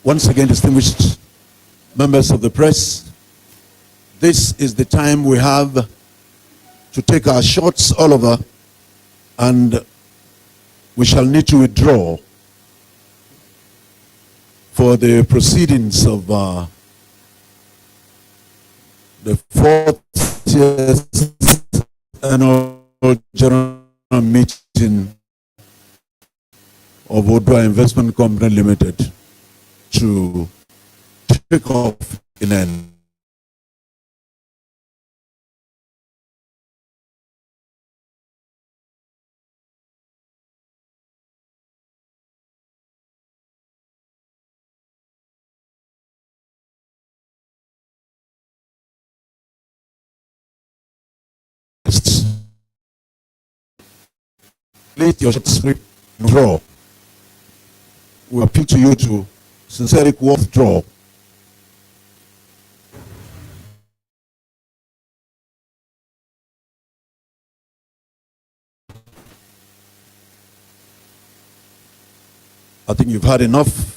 Once again, distinguished members of the press, this is the time we have to take our shots all over, and we shall need to withdraw for the proceedings of the 40th annual general meeting of Odu'A Investment Company Limited to take off in an Please your shots withdraw. We appeal to you to sincerely withdraw. I think you've had enough.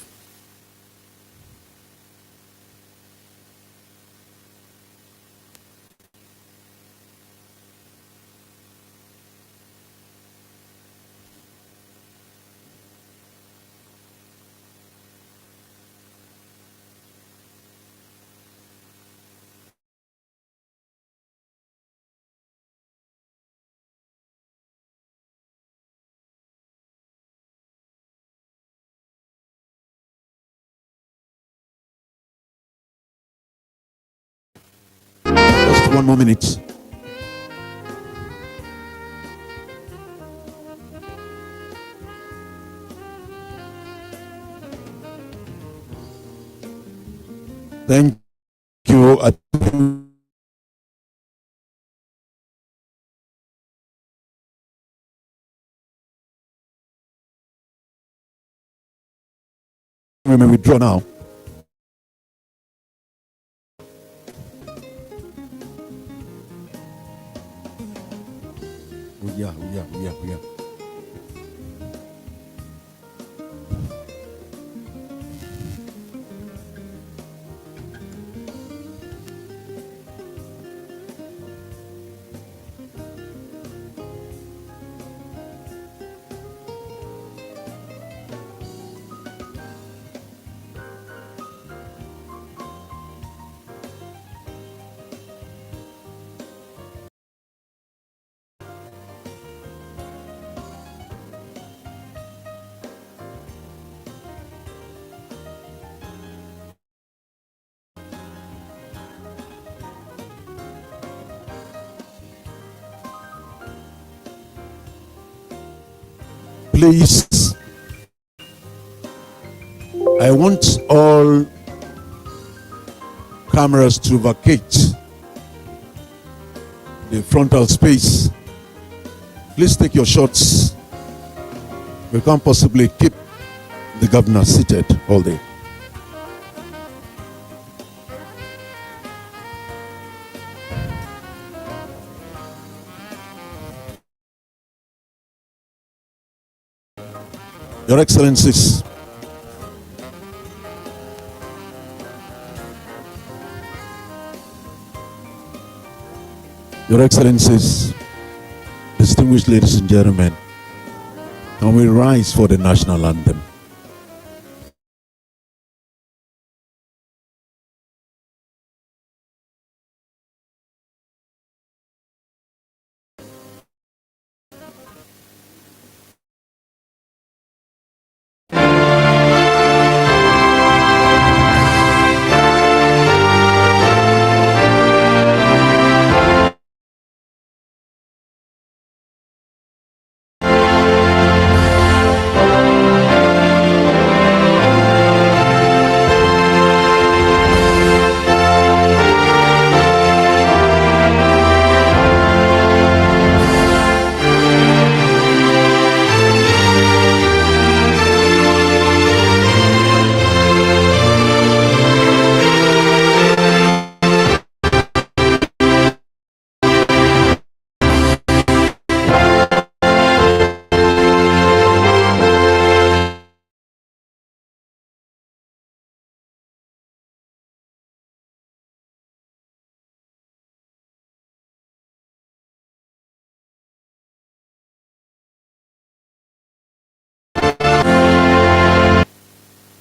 Just 1 more minute. Thank you. We may withdraw now. Yeah. Please, I want all cameras to vacate the frontal space. Please take your shots. We can't possibly keep the governor seated all day. Your Excellencies, Your Excellencies, distinguished ladies and gentlemen, can we rise for the national anthem?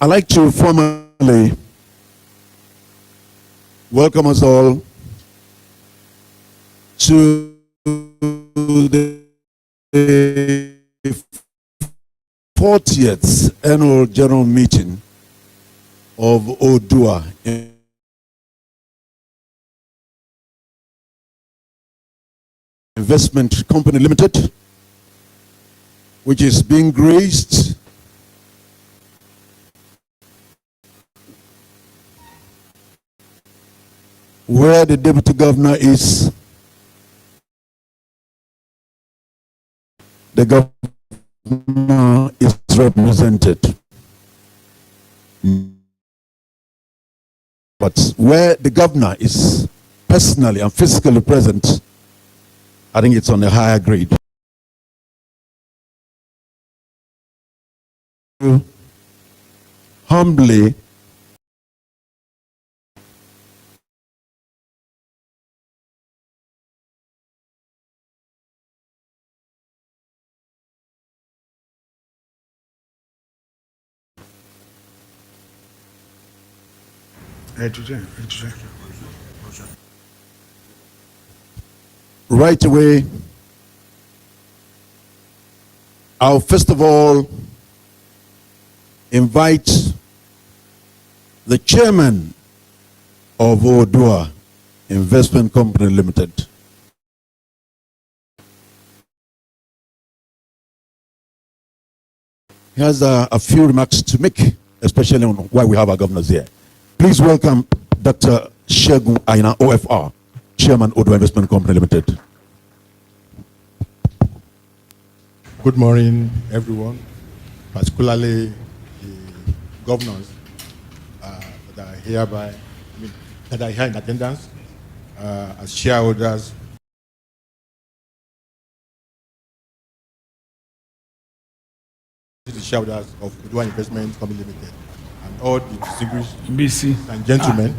I'd like to formally welcome us all to the 40th annual general meeting of Odu'A Investment Company Limited, which is being graced where the deputy governor is. The governor is represented. But where the governor is personally and physically present, I think it's on a higher grade. Humbly right away, I'll first of all invite the chairman of Odu'A Investment Company Limited. He has a few remarks to make, especially on why we have our governors here. Please welcome Dr. Segun Aina, OFR, Chairman, Odu'A Investment Company Limited. Good morning, everyone, particularly the governors that are hereby, that are here in attendance, as shareholders, the shareholders of Odu'A Investment Company Limited, and all the distinguished and gentlemen,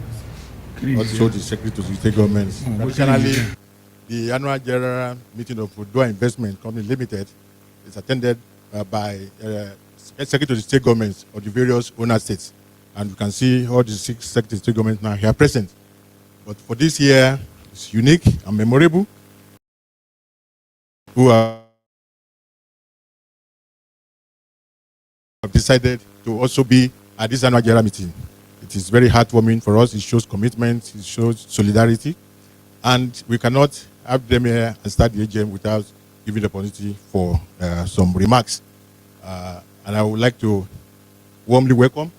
also the secretary to the state governments. Additionally, the annual general meeting of Odu'A Investment Company Limited is attended by secretary to the state governments of the various owner states, and you can see all the 6 secretary state governments now here present. But for this year, it's unique and memorable. Who have decided to also be at this annual general meeting. It is very heartwarming for us. It shows commitment, it shows solidarity, and we cannot have them here and start the AGM without giving the opportunity for some remarks. And I would like to warmly welcome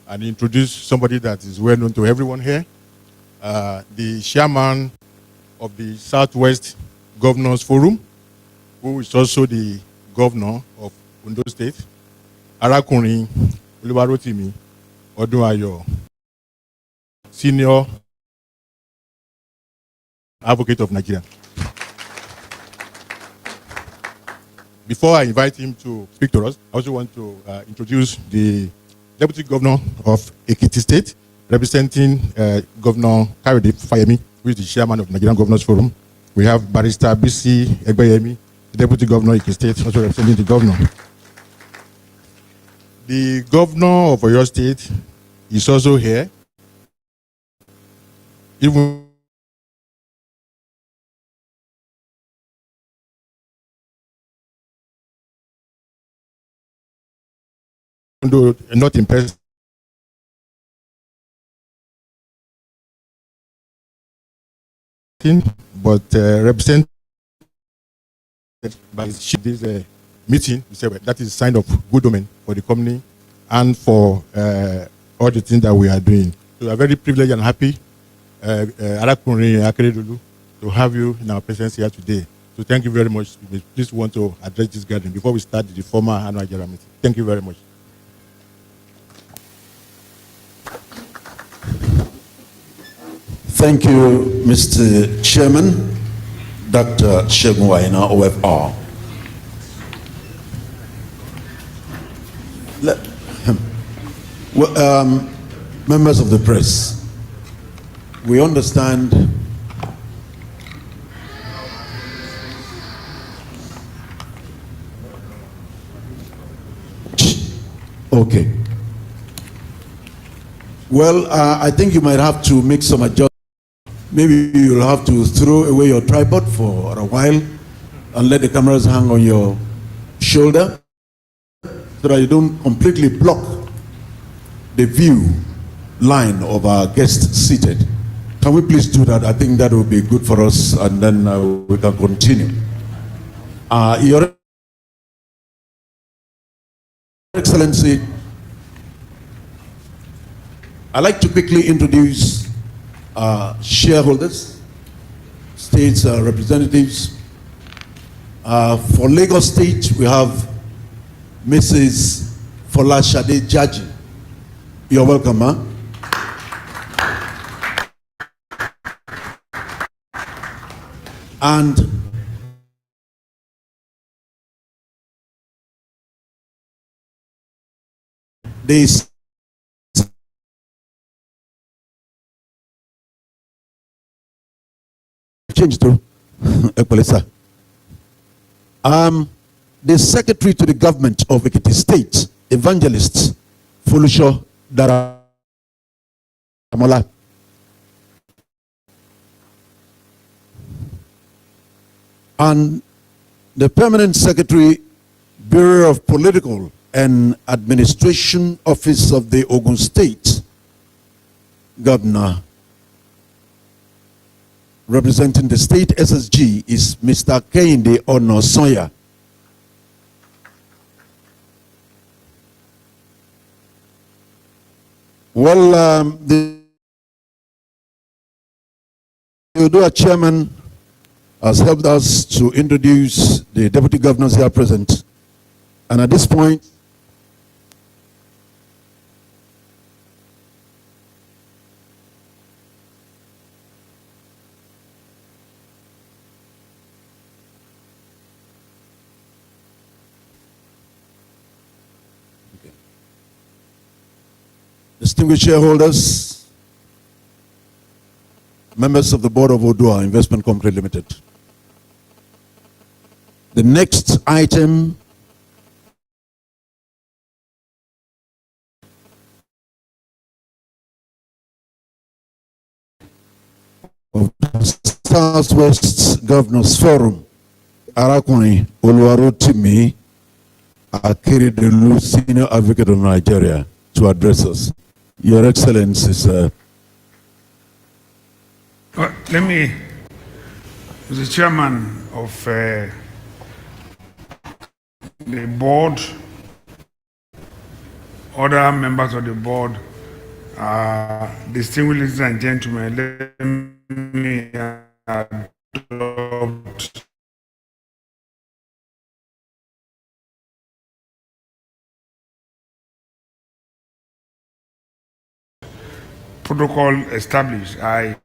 and introduce somebody that is well known to everyone here, the chairman of the Southwest Governors Forum, who is also the governor of Ondo State, Arakunrin Oluwarotimi Odunayo, senior advocate of Nigeria. Before I invite him to speak to us, I also want to introduce the Deputy Governor of Ekiti State, representing Governor Kayode Fayemi, who is the chairman of the Nigerian Governors Forum. We have Barrister BC Egbeyemi, the Deputy Governor of Ekiti State, also representing the governor. The governor of Oyo State is also here. Even though not in person, but represented by this meeting, that is a sign of good omen for the company and for all the things that we are doing. So we are very privileged and happy, Arakunrin Akeredolu, to have you in our presence here today. So thank you very much. We please want to address this gathering before we start the formal annual general meeting. Thank you very much. Thank you, Mr. Chairman, Dr. Segun Aina, OFR. Members of the press, we understand okay. Well, I think you might have to make some adjustments. Maybe you'll have to throw away your tripod for a while and let the cameras hang on your shoulder so that you don't completely block the view line of our guests seated. Can we please do that? I think that would be good for us, and then we can continue. Your Excellency, I'd like to quickly introduce shareholders, states representatives. For Lagos State, we have Mrs. Folashade Jaji. You're welcome, ma'am. And this change to Equalisa. The Secretary to the Government of Ekiti State, Evangelist Folusho Daramola. And the Permanent Secretary, Bureau of Political and Administration Office of the Ogun State Governor, representing the state SSG, is Mr. Kehinde Onosoya. Well, the Odu'A chairman has helped us to introduce the deputy governors here present. And at this point, distinguished shareholders, members of the board of Odu'A Investment Company Limited. The next item of the Southwest Governors Forum, Arakuni Oluwarotimi Akeredolu, Senior Advocate of Nigeria, to address us. Your Excellency, let me, as the chairman of the board, other members of the board, distinguished ladies and gentlemen, let me adopt protocol established. There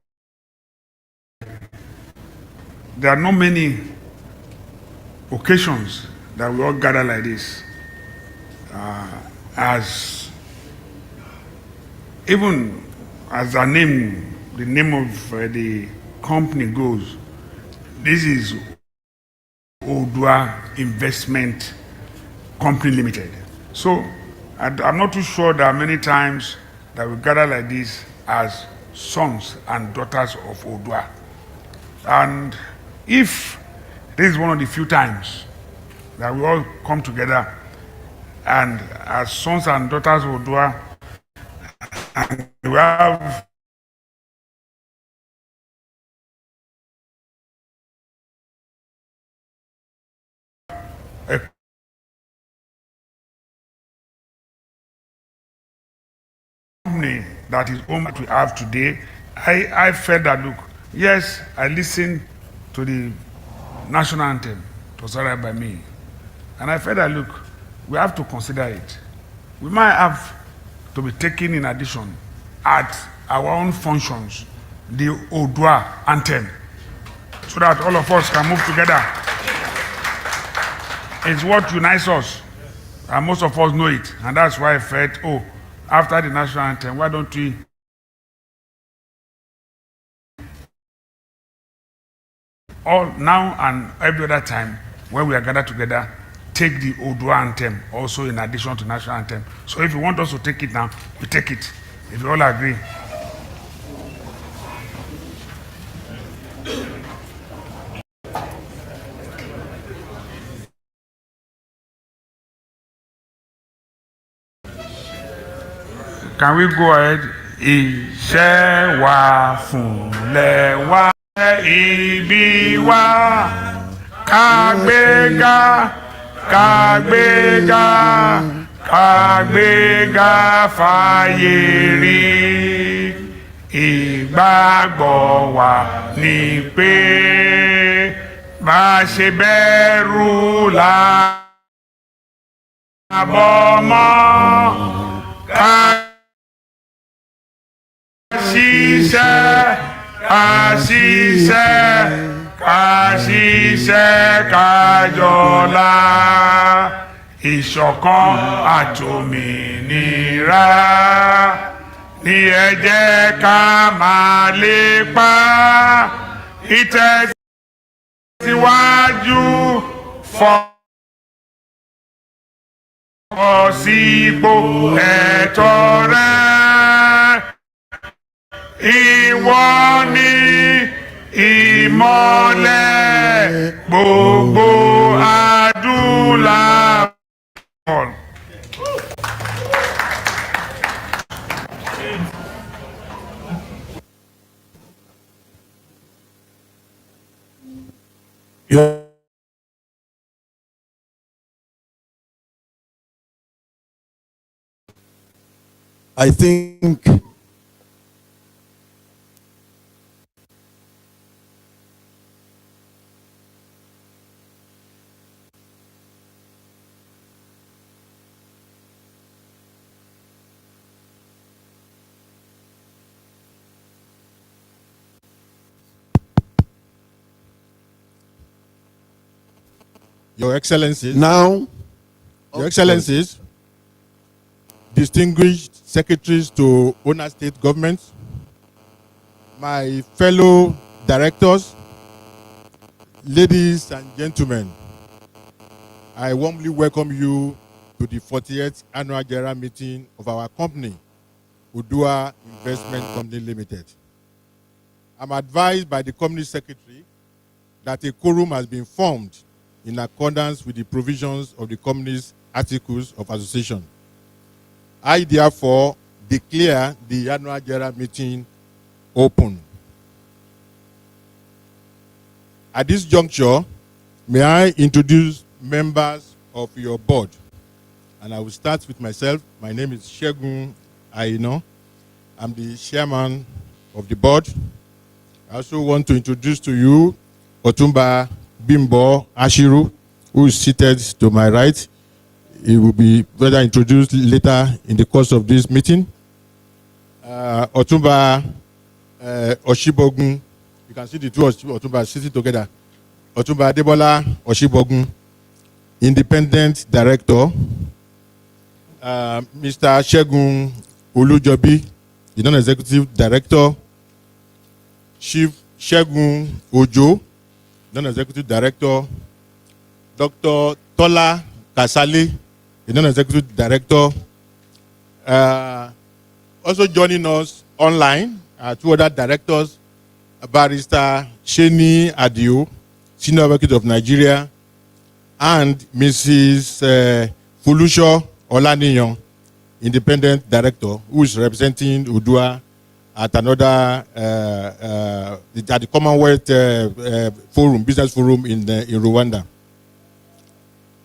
are not many occasions that we all gather like this. As even as the name of the company goes, this is Odu'A Investment Company Limited. So I'm not too sure there are many times that we gather like this as sons and daughters of Odu'A. And if this is one of the few times that we all come together and as sons and daughters of Odu'A, and we have a company that is home that we have today, I felt that, look, yes, I listened to the national anthem, it was read by me, and I felt that, look, we have to consider it. We might have to be taking in addition at our own functions the Odu'A anthem, so that all of us can move together. It's what unites us, and most of us know it, and that's why I felt, oh, after the national anthem, why don't we all now and every other time when we are gathered together, take the Odu'A anthem also in addition to national anthem. So if you want us to take it now, we take it. If you all agree. Can we go ahead? Iṣẹ́ wa fúnlẹ̀ wa ibi wa kàgbéga kàgbéga kàgbéga fàyè rí ìgbàgbọ́ wa ni pé má ṣe bẹ̀rù làbọ̀ mọ́ ká ṣiṣẹ́ kájọlá ìṣọ̀kan àtòmìnira ní ẹ jẹ́ ká máa lépa ìtẹ̀síwájú fọ́ sípò ẹ̀tọ́ rẹ. Ìwọ ni ìmọ́lẹ̀ gbogbo adúláwọ̀. I think Your Excellencies, now, Your Excellencies, distinguished secretaries to owner state governments, my fellow directors, ladies and gentlemen, I warmly welcome you to the 40th annual general meeting of our company, Odu'A Investment Company Limited. I'm advised by the company secretary that a quorum has been formed in accordance with the provisions of the company's articles of association. I therefore declare the annual general meeting open. At this juncture, may I introduce members of your board? And I will start with myself. My name is Segun Aino. I'm the chairman of the board. I also want to introduce to you Otumba Bimbo Ashiru, who is seated to my right. He will be further introduced later in the course of this meeting. Otumba Oshibogun, you can see the two Otumba sitting together. Otumba Adebola Oshibogun, Independent Director. Mr. Segun Olujobi, the Non-Executive Director. Chief Segun Ojo, Non-Executive Director. Dr. Tola Kasale, the Non-Executive Director. Also joining us online are two other directors, Barrister Sheni Adio, Senior Advocate of Nigeria, and Mrs. Fulusho Olaniyan, Independent Director, who is representing Odu'A at another at the Commonwealth Forum, Business Forum in Rwanda.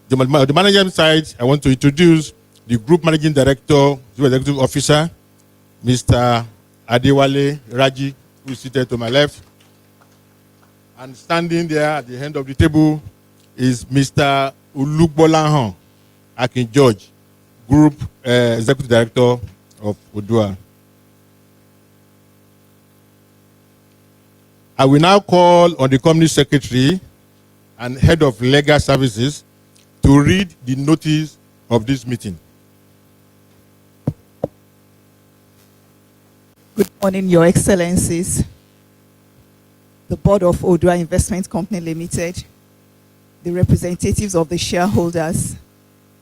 The management side, I want to introduce the Group Managing Director, Chief Executive Officer, Mr. Adewale Raji, who is seated to my left. And standing there at the end of the table is Mr. Ulugbolahan Akin George, Group Executive Director of Odu'A. I will now call on the company secretary and head of legal services to read the notice of this meeting. Good morning, Your Excellencies. The Board of Odu'A Investment Company Limited, the representatives of the shareholders,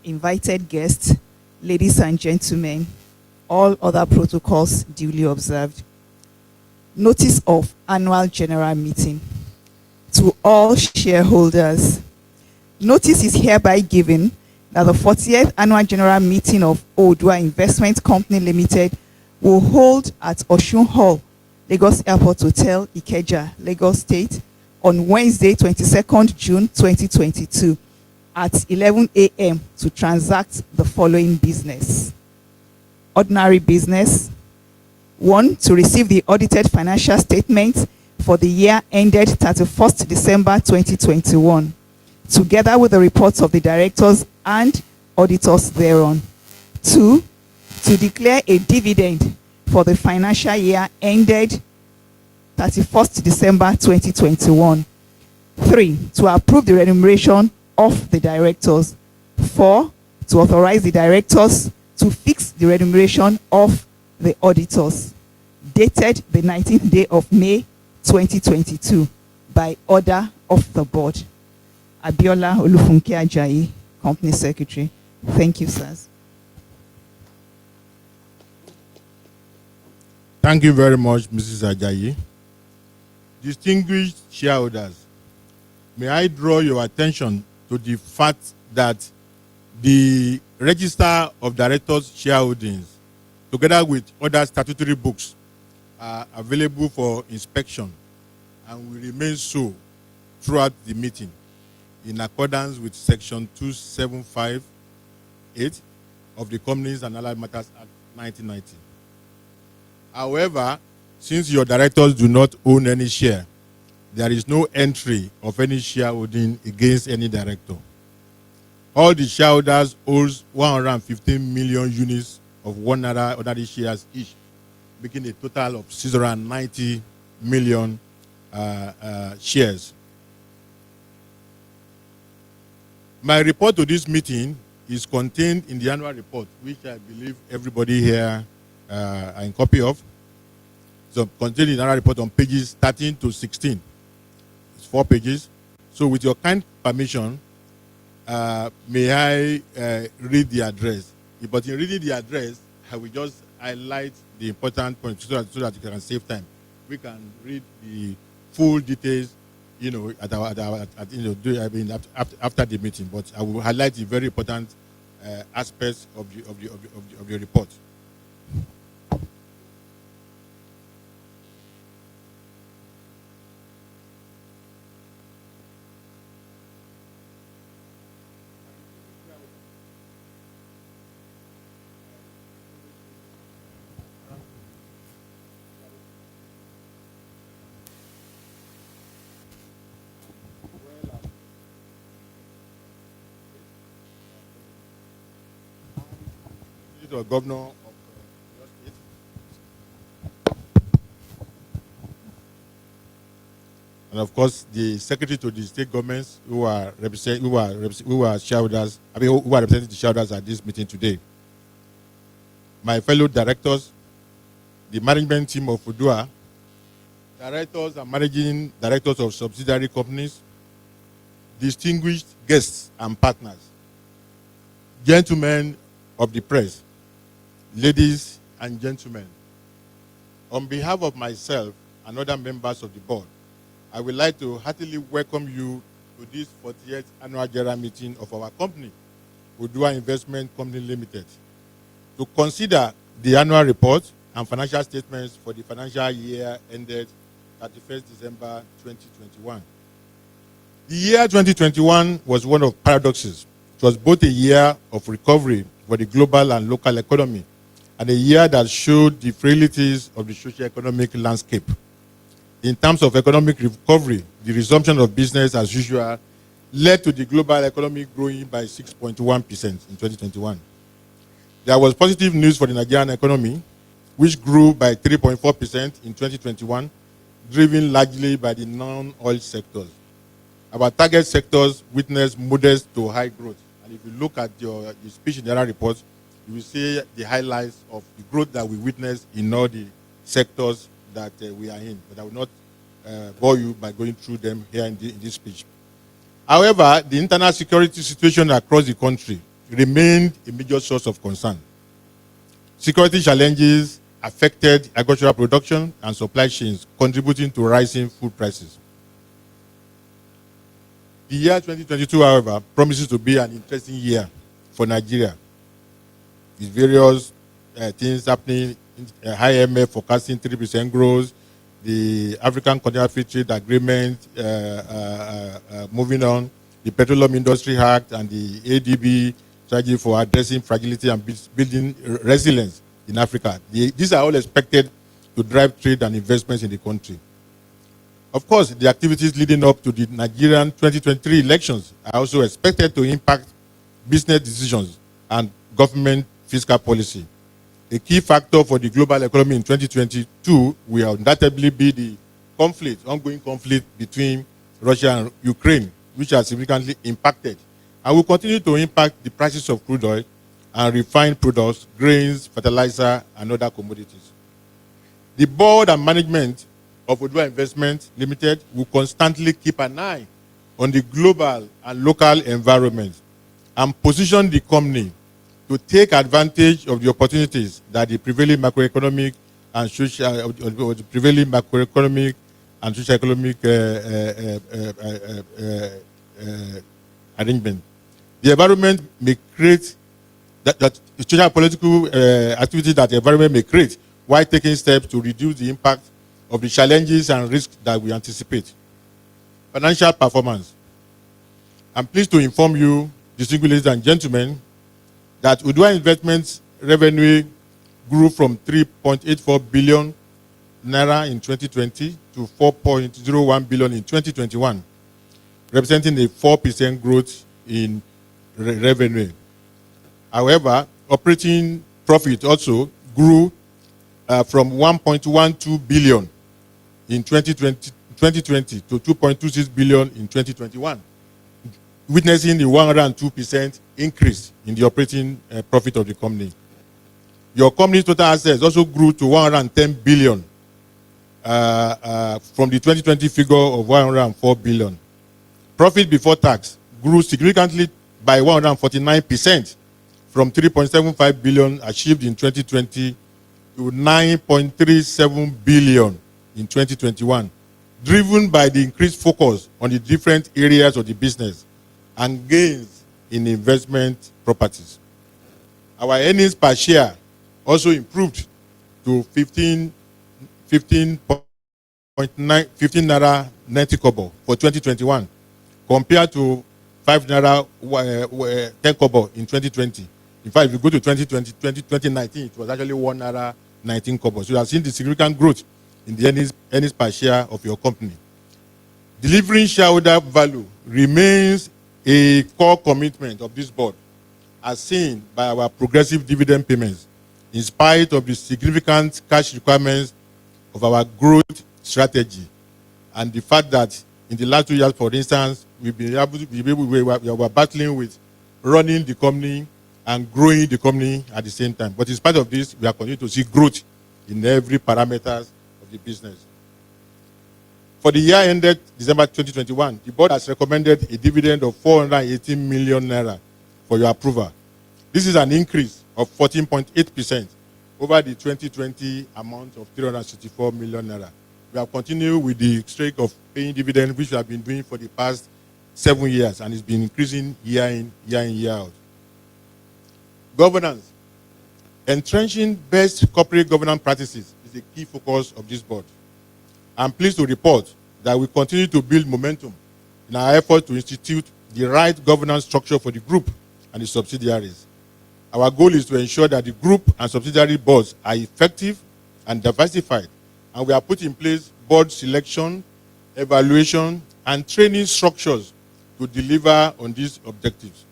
invited guests, ladies and gentlemen, all other protocols duly observed. Notice of annual general meeting. To all shareholders, notice is hereby given that the 40th annual general meeting of Odu'A Investment Company Limited will hold at Oshun Hall, Lagos Airport Hotel, Ikeja, Lagos State, on Wednesday, 22nd June 2022 at 11 a.m. to transact the following business. Ordinary business. 1. To receive the audited financial statements for the year ended 31st December 2021, together with the reports of the directors and auditors thereon. 2. To declare a dividend for the financial year ended 31st December 2021. 3. To approve the remuneration of the directors. 4. To authorize the directors to fix the remuneration of the auditors. Dated the 19th day of May 2022 by order of the board. Abiola Olufunke Ajayi, Company Secretary. Thank you, sirs. Thank you very much, Mrs. Ajayi. Distinguished shareholders, may I draw your attention to the fact that the Register of Directors' Shareholdings, together with other statutory books, are available for inspection and will remain so throughout the meeting in accordance with Section 2758 of the Companies and Allied Matters Act 1990. However, since your directors do not own any share, there is no entry of any shareholding against any director. All the shareholders owes 115 million units of Naira ordinary shares each, making a total of 690 million shares. My report to this meeting is contained in the annual report, which I believe everybody here are in copy of. So contained in the annual report on pages 13 to 16. It's 4 pages. So with your kind permission, may I read the address? But in reading the address, I will just highlight the important points so that you can save time. We can read the full details, after the meeting. But I will highlight the very important aspects of the report. The governor of your state. And of course, the secretary to the state governments who are representing the shareholders at this meeting today. My fellow directors, the management team of Odu'A, directors and managing directors of subsidiary companies, distinguished guests and partners, gentlemen of the press, ladies and gentlemen, on behalf of myself and other members of the board, I would like to heartily welcome you to this 40th annual general meeting of our company, Odu'A Investment Company Limited, to consider the annual report and financial statements for the financial year ended 31st December 2021. The year 2021 was one of paradoxes. It was both a year of recovery for the global and local economy, and a year that showed the frailties of the socio-economic landscape. In terms of economic recovery, the resumption of business as usual led to the global economy growing by 6.1% in 2021. There was positive news for the Nigerian economy, which grew by 3.4% in 2021, driven largely by the non-oil sectors. Our target sectors witnessed modest to high growth. And if you look at your speech in the annual report, you will see the highlights of the growth that we witnessed in all the sectors that we are in. But I will not bore you by going through them here in this speech. However, the internal security situation across the country remained a major source of concern. Security challenges affected agricultural production and supply chains, contributing to rising food prices. The year 2022, however, promises to be an interesting year for Nigeria, with various things happening. IMF forecasting 3% growth, the African Continental Free Trade Agreement moving on, the Petroleum Industry Act, and the ADB strategy for addressing fragility and building resilience in Africa. These are all expected to drive trade and investments in the country. Of course, the activities leading up to the Nigerian 2023 elections are also expected to impact business decisions and government fiscal policy. A key factor for the global economy in 2022 will undoubtedly be the ongoing conflict between Russia and Ukraine, which has significantly impacted and will continue to impact the prices of crude oil and refined products, grains, fertilizer, and other commodities. The board and management of Odu'A Investment Limited will constantly keep an eye on the global and local environment and position the company to take advantage of the opportunities that the prevailing macroeconomic and social arrangement. The environment may create that social political activity that the environment may create, while taking steps to reduce the impact of the challenges and risks that we anticipate. Financial performance. I'm pleased to inform you, distinguished ladies and gentlemen, that Odu'A Investments revenue grew from 3.84 billion naira in 2020 to 4.01 billion in 2021, representing a 4% growth in revenue. However, operating profit also grew from 1.12 billion in 2020 to 2.26 billion in 2021, witnessing a 102% increase in the operating profit of the company. Your company's total assets also grew to 110 billion from the 2020 figure of 104 billion. Profit before tax grew significantly by 149% from 3.75 billion achieved in 2020 to 9.37 billion in 2021, driven by the increased focus on the different areas of the business and gains in investment properties. Our earnings per share also improved to 15 naira 90 kobo for 2021, compared to 5 naira 10 kobo in 2020. In fact, if you go to 2019, it was actually 1 naira 19 kobo. So you have seen the significant growth in the earnings per share of your company. Delivering shareholder value remains a core commitment of this board, as seen by our progressive dividend payments, in spite of the significant cash requirements of our growth strategy, and the fact that in the last 2 years, for instance, we were battling with running the company and growing the company at the same time. But in spite of this, we are continuing to see growth in every parameters of the business. For the year ended December 2021, the board has recommended a dividend of 418 million naira for your approval. This is an increase of 14.8% over the 2020 amount of 364 million naira. We have continued with the streak of paying dividends, which we have been doing for the past 7 years, and it's been increasing year in, year out. Governance. Entrenching best corporate governance practices is a key focus of this board. I'm pleased to report that we continue to build momentum in our effort to institute the right governance structure for the group and the subsidiaries. Our goal is to ensure that the group and subsidiary boards are effective and diversified, and we have put in place board selection, evaluation, and training structures to deliver on these objectives.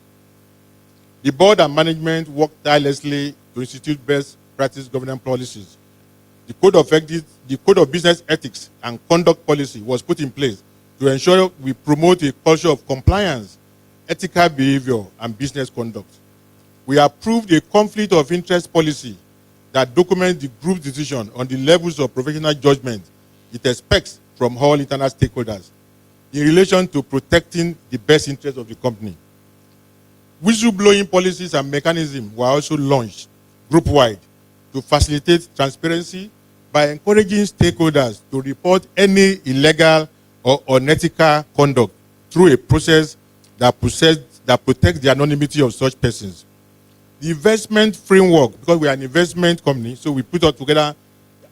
The board and management work tirelessly to institute best practice governance policies. The Code of Business Ethics and Conduct Policy was put in place to ensure we promote a culture of compliance, ethical behavior, and business conduct. We approved a conflict of interest policy that documents the group's decision on the levels of professional judgment it expects from all internal stakeholders in relation to protecting the best interests of the company. Whistleblowing policies and mechanisms were also launched group-wide to facilitate transparency by encouraging stakeholders to report any illegal or unethical conduct through a process that protects the anonymity of such persons. The investment framework, because we are an investment company, so we put together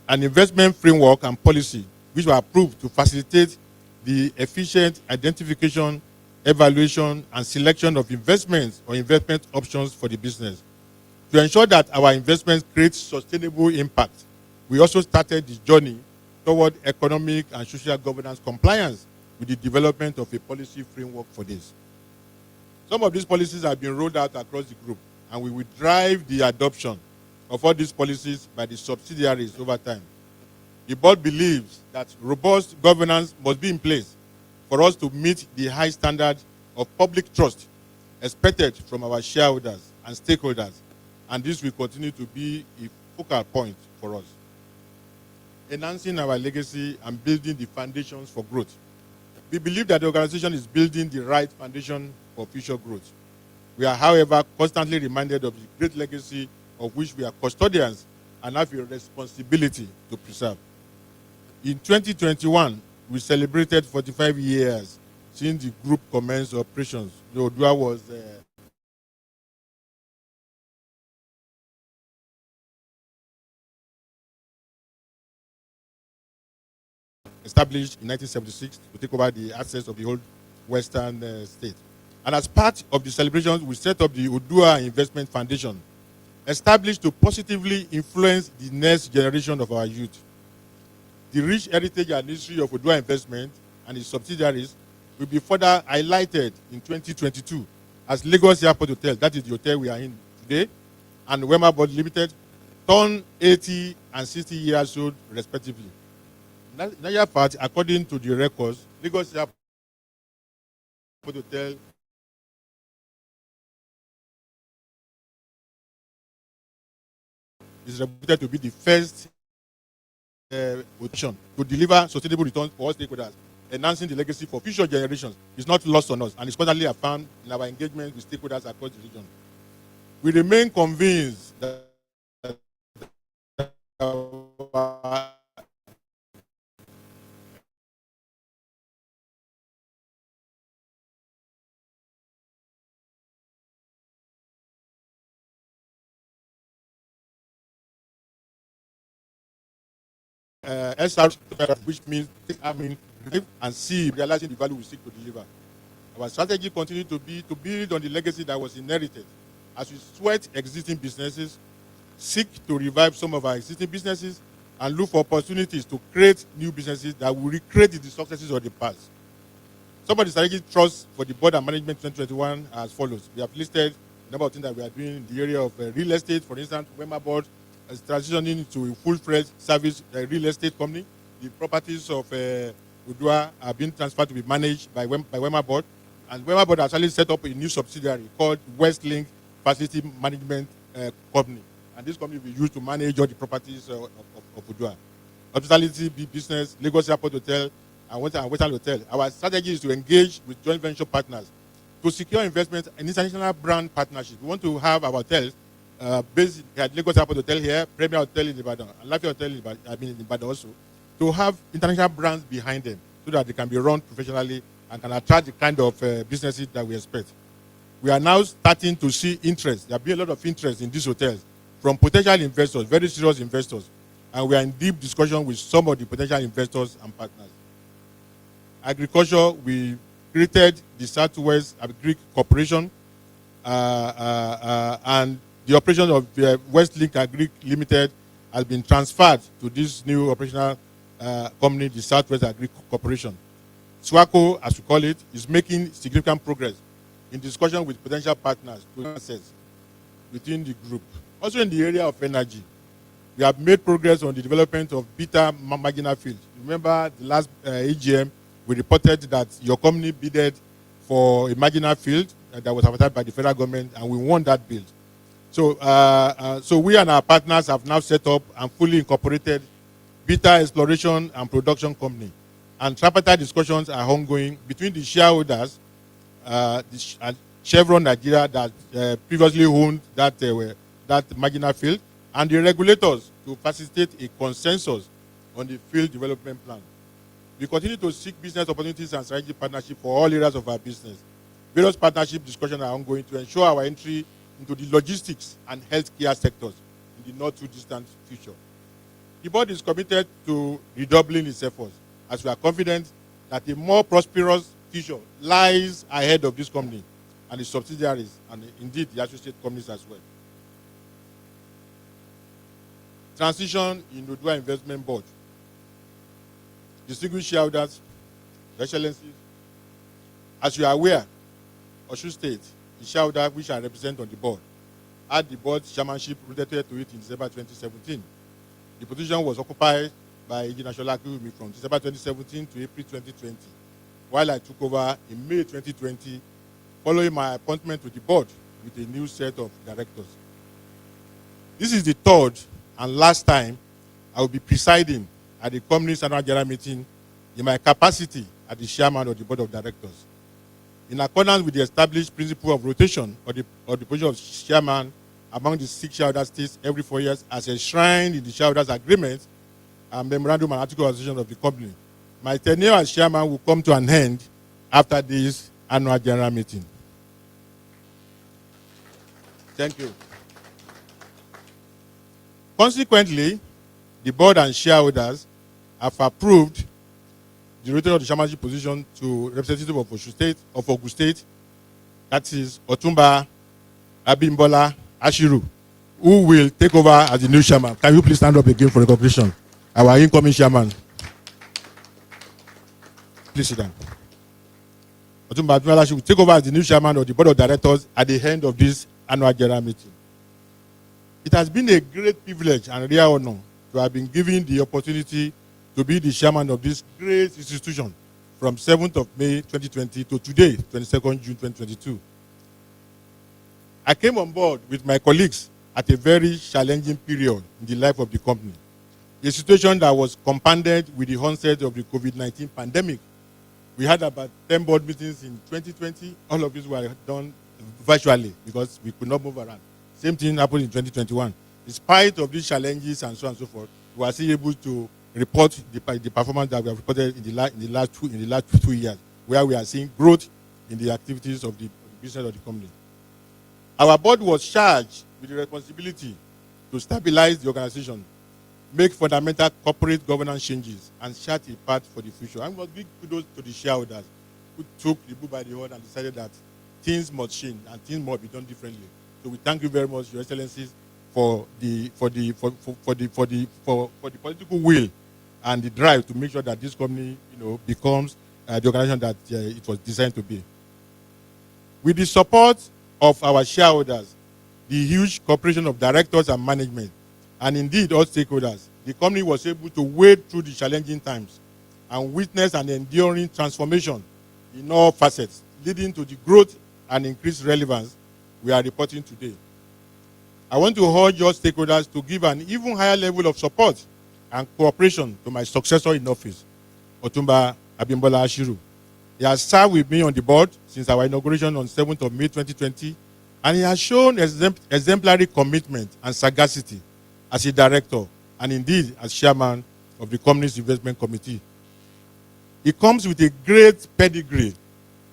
an investment framework and policy which were approved to facilitate the efficient identification, evaluation, and selection of investments or investment options for the business. To ensure that our investments create sustainable impact, we also started the journey toward economic and social governance compliance with the development of a policy framework for this. Some of these policies have been rolled out across the group, and we will drive the adoption of all these policies by the subsidiaries over time. The board believes that robust governance must be in place for us to meet the high standard of public trust expected from our shareholders and stakeholders, and this will continue to be a focal point for us. Enhancing our legacy and building the foundations for growth. We believe that the organization is building the right foundation for future growth. We are, however, constantly reminded of the great legacy of which we are custodians and have a responsibility to preserve. In 2021, we celebrated 45 years since the group commenced operations. The Odu'A was established in 1976 to take over the assets of the old Western state. And as part of the celebrations, we set up the Odu'A Investment Foundation, established to positively influence the next generation of our youth. The rich heritage and history of Odu'A Investment and its subsidiaries will be further highlighted in 2022 as Lagos Airport Hotel, that is the hotel we are in today, and Wema Board Limited turn 80 and 60 years old respectively. Another part, according to the records, Lagos Airport Hotel is reputed to be the first position to deliver sustainable returns for all stakeholders, enhancing the legacy for future generations. Is not lost on us and is constantly affirmed in our engagement with stakeholders across the region. We remain convinced that our SR, which means and see realizing the value we seek to deliver. Our strategy continues to be to build on the legacy that was inherited as we sweat existing businesses, seek to revive some of our existing businesses, and look for opportunities to create new businesses that will recreate the successes of the past. Some of the strategic trusts for the board and management 2021 are as follows. We have listed a number of things that we are doing in the area of real estate. For instance, Wema Board is transitioning to a full-fledged service real estate company. The properties of Odu'A are being transferred to be managed by Wema Board. And Wema Board actually set up a new subsidiary called Westlink Facility Management Company. And this company will be used to manage all the properties of Odu'A. Hospitality business, Lagos Airport Hotel, and Western Hotel. Our strategy is to engage with joint venture partners to secure investment and international brand partnerships. We want to have our hotels based at Lagos Airport Hotel here, Premier Hotel in Ibadan, and Lafayette Hotel in Ibadan also, to have international brands behind them so that they can be run professionally and can attract the kind of businesses that we expect. We are now starting to see interest. There will be a lot of interest in these hotels from potential investors, very serious investors, and we are in deep discussion with some of the potential investors and partners. Agriculture, we created the Southwest Agri Corporation and the operation of Westlink Agri Limited has been transferred to this new operational company, the Southwest Agri Corporation. SWACO, as we call it, is making significant progress in discussion with potential partners to assets within the group. Also in the area of energy, we have made progress on the development of Beta Marginal Field. Remember the last AGM, we reported that your company bidded for a marginal field that was advertised by the federal government, and we won that bid. So, so we and our partners have now set up and fully incorporated Beta Exploration and Production Company. And tripartite discussions are ongoing between the shareholders, Chevron Nigeria that previously owned that marginal field, and the regulators to facilitate a consensus on the field development plan. We continue to seek business opportunities and strategic partnership for all areas of our business. Various partnership discussions are ongoing to ensure our entry into the logistics and healthcare sectors in the not too distant future. The board is committed to redoubling its efforts as we are confident that a more prosperous future lies ahead of this company and its subsidiaries and indeed the associate companies as well. Transition in Odu'A Investment Board. Distinguished shareholders, excellencies, as you are aware, Osun State, the shareholder which I represent on the board, had the board chairmanship rotated to it in December 2017. The position was occupied by Engineer Shola Akiwumi from December 2017 to April 2020, while I took over in May 2020, following my appointment to the board with a new set of directors. This is the third and last time I will be presiding at the company's annual general meeting in my capacity as the chairman of the board of directors. In accordance with the established principle of rotation of the position of chairman among the 6 shareholder states every 4 years as enshrined in the shareholders' agreement and memorandum and article of association of the company, my tenure as chairman will come to an end after this annual general meeting. Thank you. Consequently, the board and shareholders have approved the rotation of the chairmanship position to representative of Ogun State, that is Otumba Abimbola Ashiru, who will take over as the new chairman. Can you please stand up again for recognition? Our incoming chairman. Please sit down. Otumba Abimbola Ashiru will take over as the new chairman of the board of directors at the end of this annual general meeting. It has been a great privilege and rare honor to have been given the opportunity to be the chairman of this great institution from 7th of May 2020 to today, 22nd June 2022. I came on board with my colleagues at a very challenging period in the life of the company, a situation that was compounded with the onset of the COVID-19 pandemic. We had about 10 board meetings in 2020. All of these were done virtually because we could not move around. Same thing happened in 2021. In spite of these challenges and so on and so forth, we were still able to report the performance that we have reported in the last 2 years, where we are seeing growth in the activities of the business of the company. Our board was charged with the responsibility to stabilize the organization, make fundamental corporate governance changes, and chart a path for the future. And we must give kudos to the shareholders who took the bull by the horn and decided that things must change and things must be done differently. So we thank you very much, Your Excellencies, for the political will and the drive to make sure that this company, becomes the organization that it was designed to be. With the support of our shareholders, the huge cooperation of directors and management, and indeed all stakeholders, the company was able to wade through the challenging times and witness an enduring transformation in all facets, leading to the growth and increased relevance we are reporting today. I want to urge your stakeholders to give an even higher level of support and cooperation to my successor in office, Otumba Abimbola Ashiru. He has served with me on the board since our inauguration on 7th of May 2020, and he has shown exemplary commitment and sagacity as a director and indeed as chairman of the company's investment committee. He comes with a great pedigree,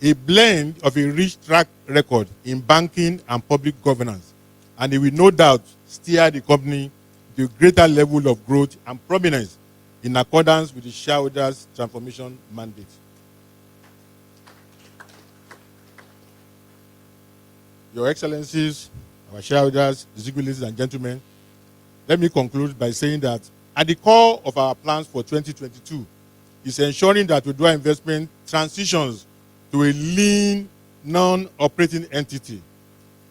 a blend of a rich track record in banking and public governance, and he will no doubt steer the company to a greater level of growth and prominence in accordance with the shareholders' transformation mandate. Your Excellencies, our shareholders, distinguished ladies and gentlemen, let me conclude by saying that at the core of our plans for 2022 is ensuring that Odu'A Investment transitions to a lean, non-operating entity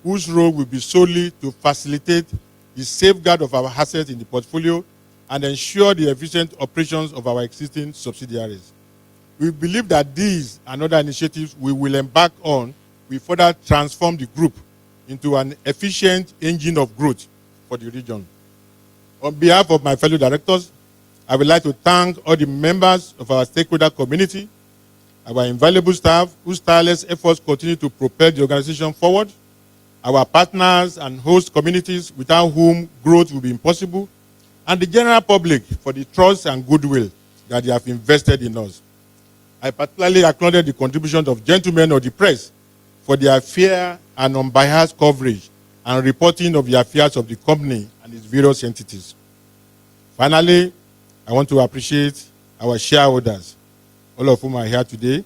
whose role will be solely to facilitate the safeguard of our assets in the portfolio and ensure the efficient operations of our existing subsidiaries. We believe that these and other initiatives we will embark on will further transform the group into an efficient engine of growth for the region. On behalf of my fellow directors, I would like to thank all the members of our stakeholder community, our invaluable staff whose tireless efforts continue to propel the organization forward, our partners and host communities without whom growth will be impossible, and the general public for the trust and goodwill that they have invested in us. I particularly acknowledge the contributions of gentlemen of the press for their fair and unbiased coverage and reporting of the affairs of the company and its various entities. Finally, I want to appreciate our shareholders, all of whom are here today,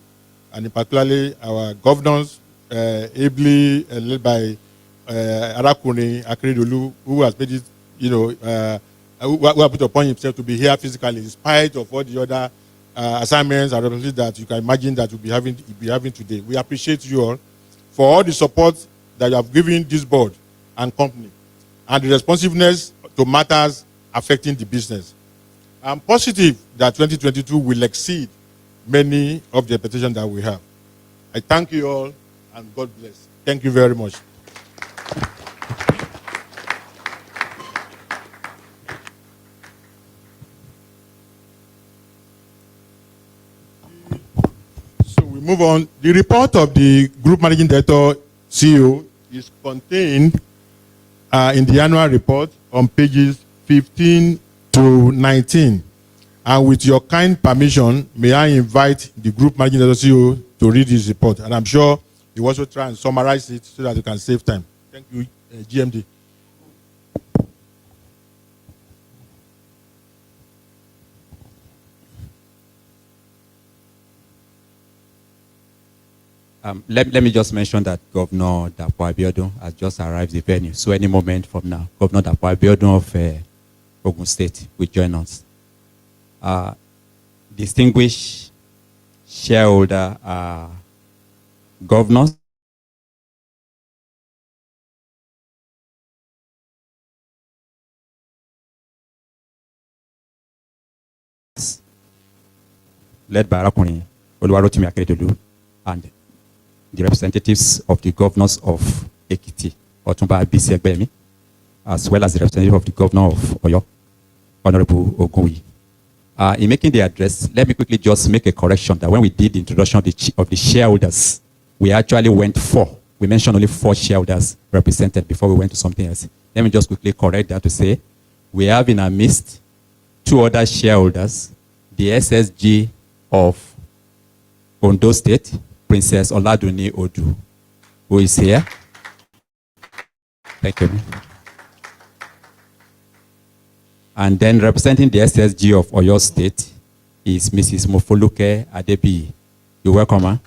and particularly our governors, ably led by Arakuni Akredolu, who has made it, who have put upon himself to be here physically in spite of all the other assignments and responsibilities that you can imagine that we'll be having today. We appreciate you all for all the support that you have given this board and company and the responsiveness to matters affecting the business. I'm positive that 2022 will exceed many of the expectations that we have. I thank you all and God bless. Thank you very much. So we move on. The report of the Group Managing Director CEO is contained in the annual report on pages 15 to 19. And with your kind permission, may I invite the Group Managing Director CEO to read this report. And I'm sure he will also try and summarize it so that you can save time. Thank you, GMD. Let me just mention that Governor Dapo Abiodun has just arrived at the venue. So any moment from now, Governor Dapo Abiodun of Ogun State will join us. Distinguished shareholder governors, led by Arakuni Oluwarotimi Akeredolu and the representatives of the governors of Ekiti, Otunba Bisi Egbemi, as well as the representative of the governor of Oyo, Honorable Ogunwi. In making the address, let me quickly just make a correction that when we did the introduction of the shareholders, we actually went 4. We mentioned only 4 shareholders represented before we went to something else. Let me just quickly correct that to say we have in our midst 2 other shareholders, the SSG of Ondo State, Princess Oladuni Odu, who is here. Thank you. And then representing the SSG of Oyo State is Mrs. Mofoluke Adebi. You're welcome, huh?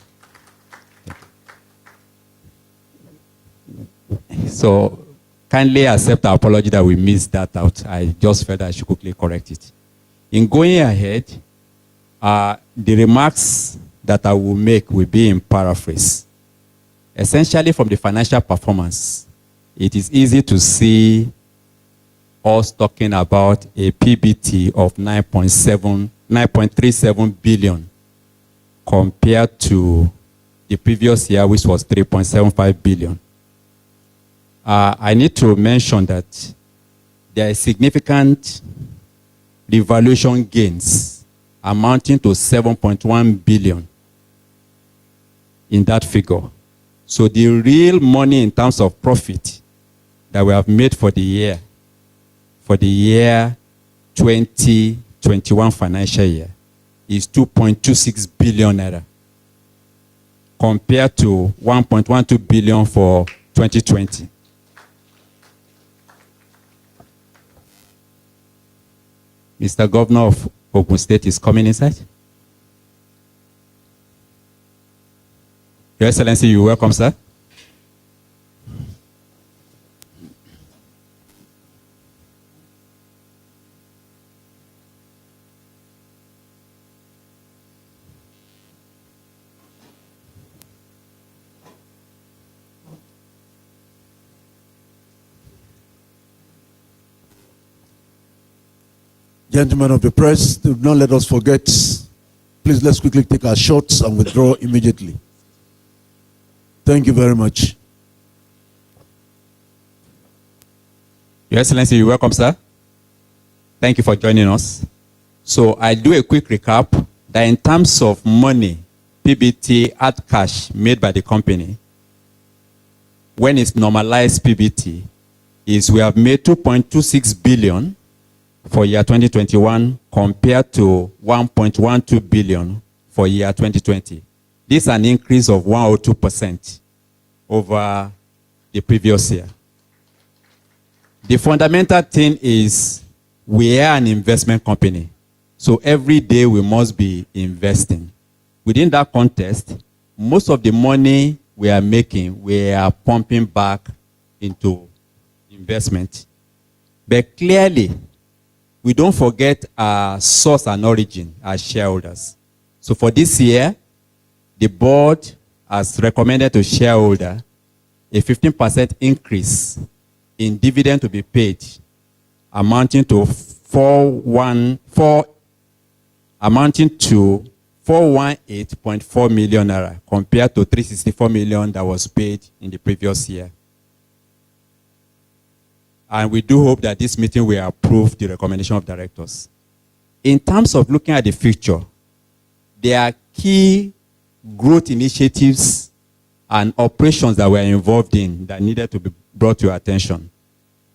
So kindly accept our apology that we missed that out. I just felt that I should quickly correct it. In going ahead, the remarks that I will make will be in paraphrase. Essentially from the financial performance, it is easy to see us talking about a PBT of 9.37 billion compared to the previous year, which was 3.75 billion. I need to mention that there is significant revaluation gains amounting to 7.1 billion in that figure. So the real money in terms of profit that we have made for the year 2021 financial year is 2.26 billion naira compared to 1.12 billion for 2020. Mr. Governor of Ogun State is coming inside. Your Excellency, you're welcome, sir. Gentlemen of the press, do not let us forget. Please, let's quickly take our shots and withdraw immediately. Thank you very much. Your Excellency, you're welcome, sir. Thank you for joining us. So I do a quick recap that in terms of money, PBT at cash made by the company, when it's normalized PBT, is we have made 2.26 billion for year 2021 compared to 1.12 billion for year 2020. This is an increase of 102% over the previous year. The fundamental thing is we are an investment company. So every day we must be investing. Within that context, most of the money we are making, we are pumping back into investment. But clearly, we don't forget our source and origin as shareholders. So for this year, the board has recommended to shareholder a 15% increase in dividend to be paid, amounting to 418.4 million naira compared to 364 million that was paid in the previous year. And we do hope that this meeting will approve the recommendation of directors. In terms of looking at the future, there are key growth initiatives and operations that we're involved in that needed to be brought to your attention.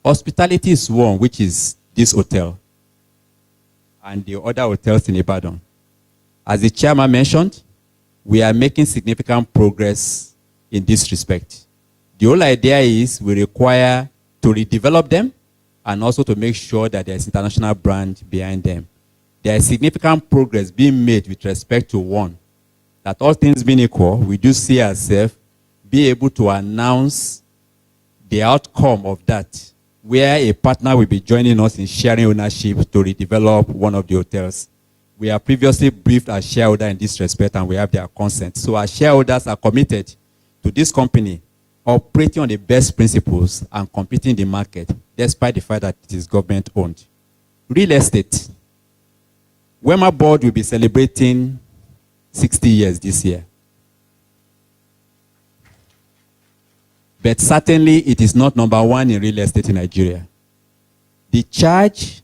Hospitality is one, which is this hotel and the other hotels in Ibadan. As the chairman mentioned, we are making significant progress in this respect. The whole idea is we require to redevelop them and also to make sure that there's international brand behind them. There is significant progress being made with respect to one, that all things being equal, we do see ourselves be able to announce the outcome of that, where a partner will be joining us in sharing ownership to redevelop one of the hotels. We are previously briefed as shareholder in this respect and we have their consent. So our shareholders are committed to this company operating on the best principles and competing in the market, despite the fact that it is government owned. Real estate. Wema board will be celebrating 60 years this year. But certainly it is not number one in real estate in Nigeria. The charge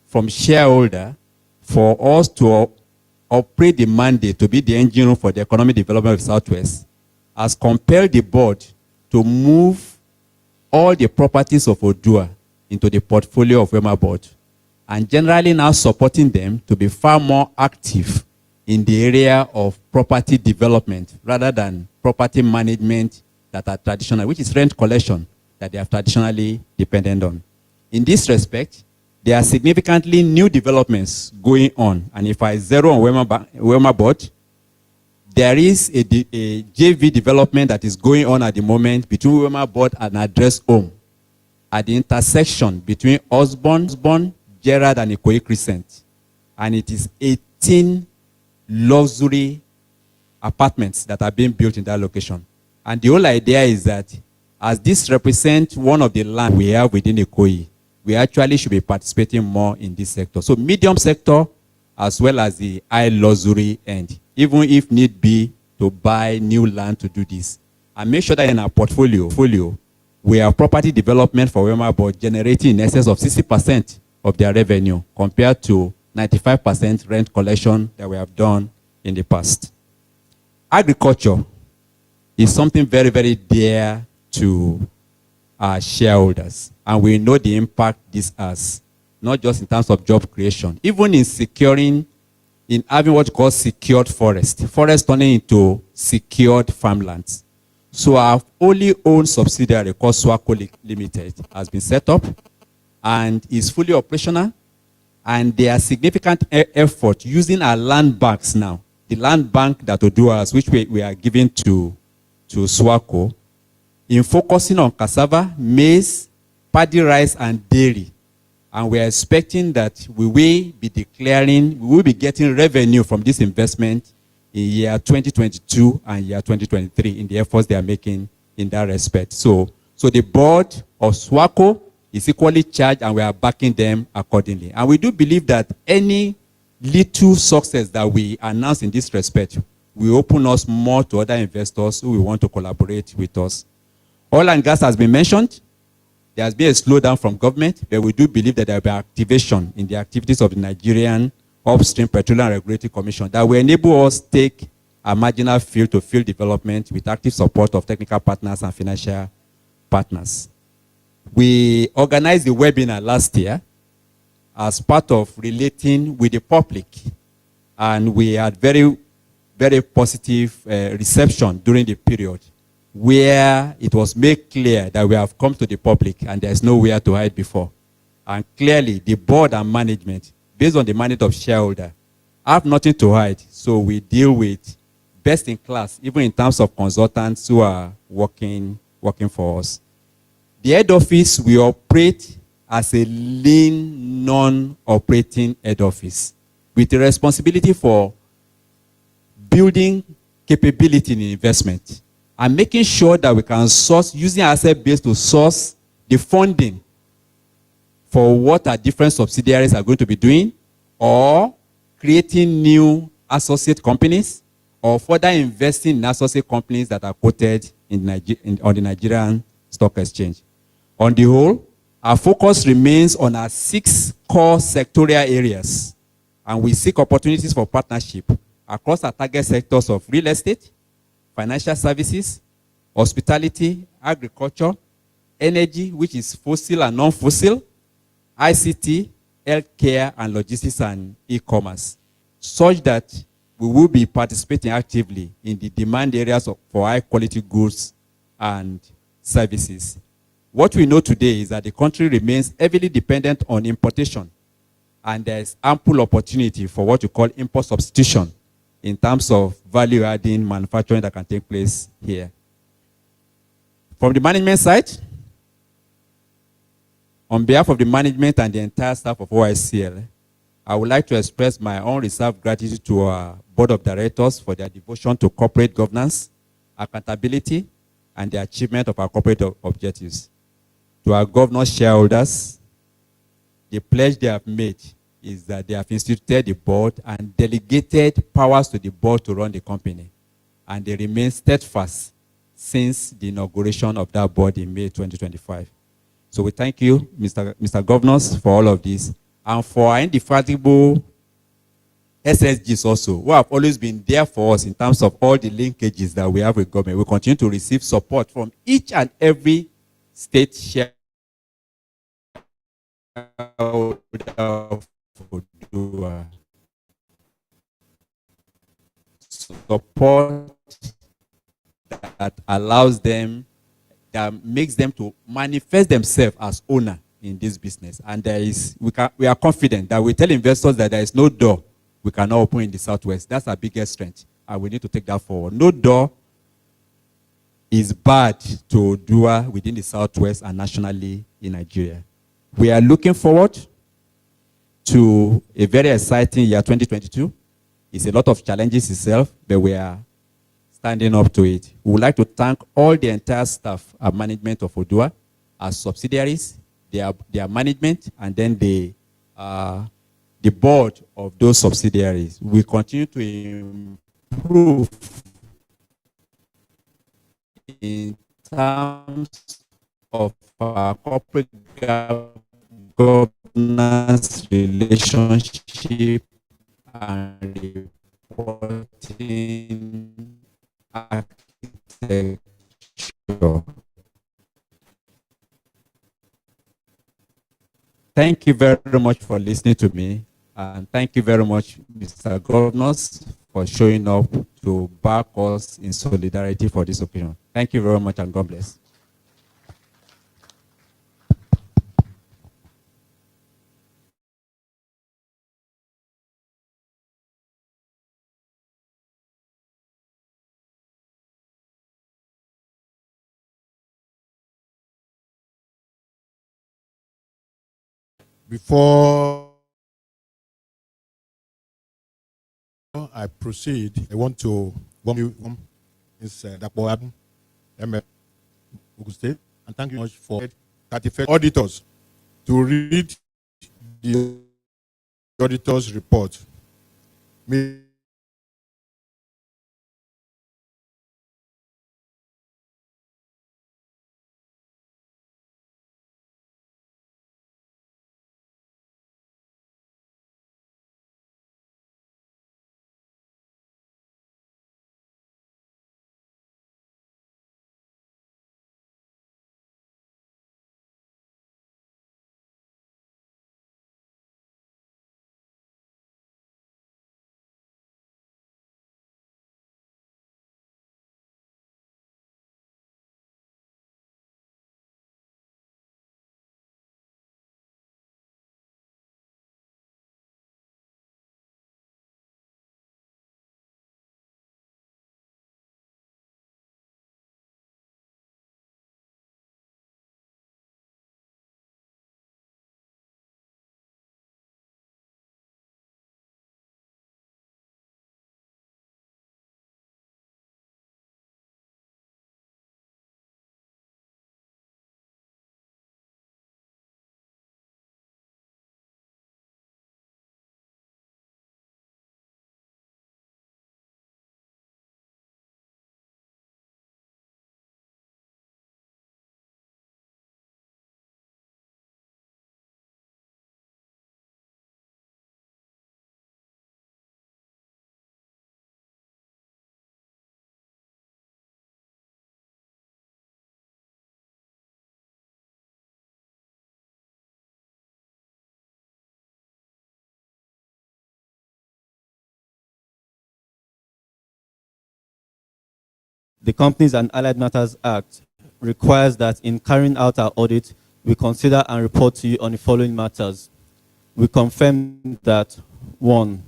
from shareholder for us to operate the mandate to be the engine room for the economic development of Southwest has compelled the board to move all the properties of Odu'A into the portfolio of Wema board, and generally now supporting them to be far more active in the area of property development rather than property management that are traditional, which is rent collection that they are traditionally dependent on. In this respect, there are significantly new developments going on, and if I zero on Wema board, there is a JV development that is going on at the moment between Wema board and Address Home at the intersection between Osborne, Gerard, and Ikoyi Crescent. And it is 18 luxury apartments that are being built in that location. And the whole idea is that as this represents one of the land we have within Ikoyi, we actually should be participating more in this sector. So medium sector as well as the high luxury end, even if need be to buy new land to do this. And make sure that in our portfolio, we have property development for Wema board generating in excess of 60% of their revenue compared to 95% rent collection that we have done in the past. Agriculture is something very, very dear to our shareholders. And we know the impact this has, not just in terms of job creation, even in securing, in having what we call secured forest turning into secured farmlands. So our wholly owned subsidiary called Swaco Limited has been set up and is fully operational, and there are significant effort using our land banks now. The land bank that Odu'A has, which we are giving to Swaco, in focusing on cassava, maize, paddy rice, and dairy. And we are expecting that we will be getting revenue from this investment in year 2022 and year 2023 in the efforts they are making in that respect. So the board of Swaco is equally charged and we are backing them accordingly. And we do believe that any little success that we announce in this respect will open us more to other investors who will want to collaborate with us. Oil and gas has been mentioned. There has been a slowdown from government, but we do believe that there will be activation in the activities of the Nigerian Upstream Petroleum Regulatory Commission that will enable us to take a marginal field-to-field development with active support of technical partners and financial partners. We organized the webinar last year as part of relating with the public, and we had very, very positive reception during the period, where it was made clear that we have come to the public and there's nowhere to hide before. And clearly, the board and management, based on the mandate of shareholder, have nothing to hide. So we deal with best in class, even in terms of consultants who are working for us. The head office, we operate as a lean, non-operating head office with the responsibility for building capability in investment and making sure that we can source, using asset base to source the funding for what our different subsidiaries are going to be doing, or creating new associate companies, or further investing in associate companies that are quoted on the Nigerian Stock Exchange. On the whole, our focus remains on our 6 core sectorial areas, and we seek opportunities for partnership across our target sectors of real estate, financial services, hospitality, agriculture, energy, which is fossil and non-fossil, ICT, healthcare, and logistics and e-commerce, such that we will be participating actively in the demand areas for high-quality goods and services. What we know today is that the country remains heavily dependent on importation, and there is ample opportunity for what you call import substitution in terms of value-adding manufacturing that can take place here. From the management side, on behalf of the management and the entire staff of OICL, I would like to express my unreserved gratitude to our board of directors for their devotion to corporate governance, accountability, and the achievement of our corporate objectives. To our governors, shareholders, the pledge they have made is that they have instituted the board and delegated powers to the board to run the company. And they remain steadfast since the inauguration of that board in May 2025. So we thank you, Mr. Governors, for all of this, and for our indefatigable SSGs also, who have always been there for us in terms of all the linkages that we have with government. We continue to receive support from each and every state shareholder of Odu'A. Support that allows them, that makes them to manifest themselves as owner in this business. And we are confident that we tell investors that there is no door we cannot open in the Southwest. That's our biggest strength, and we need to take that forward. No door is bad to Odu'A within the Southwest and nationally in Nigeria. We are looking forward to a very exciting year 2022. It's a lot of challenges itself, but we are standing up to it. We would like to thank all the entire staff and management of Odu'A, our subsidiaries, their management, and then the board of those subsidiaries. We continue to improve in terms of our corporate governance relationship and reporting architecture. Thank you very much for listening to me, and thank you very much, Mr. Governors, for showing up to back us in solidarity for this occasion. Thank you very much, and God bless. Before I proceed, I want to welcome you, Dr. Adam, Ogun State, and thank you much for 31st auditors to read the auditor's report. The Companies and Allied Matters Act requires that in carrying out our audit, we consider and report to you on the following matters. We confirm that, 1,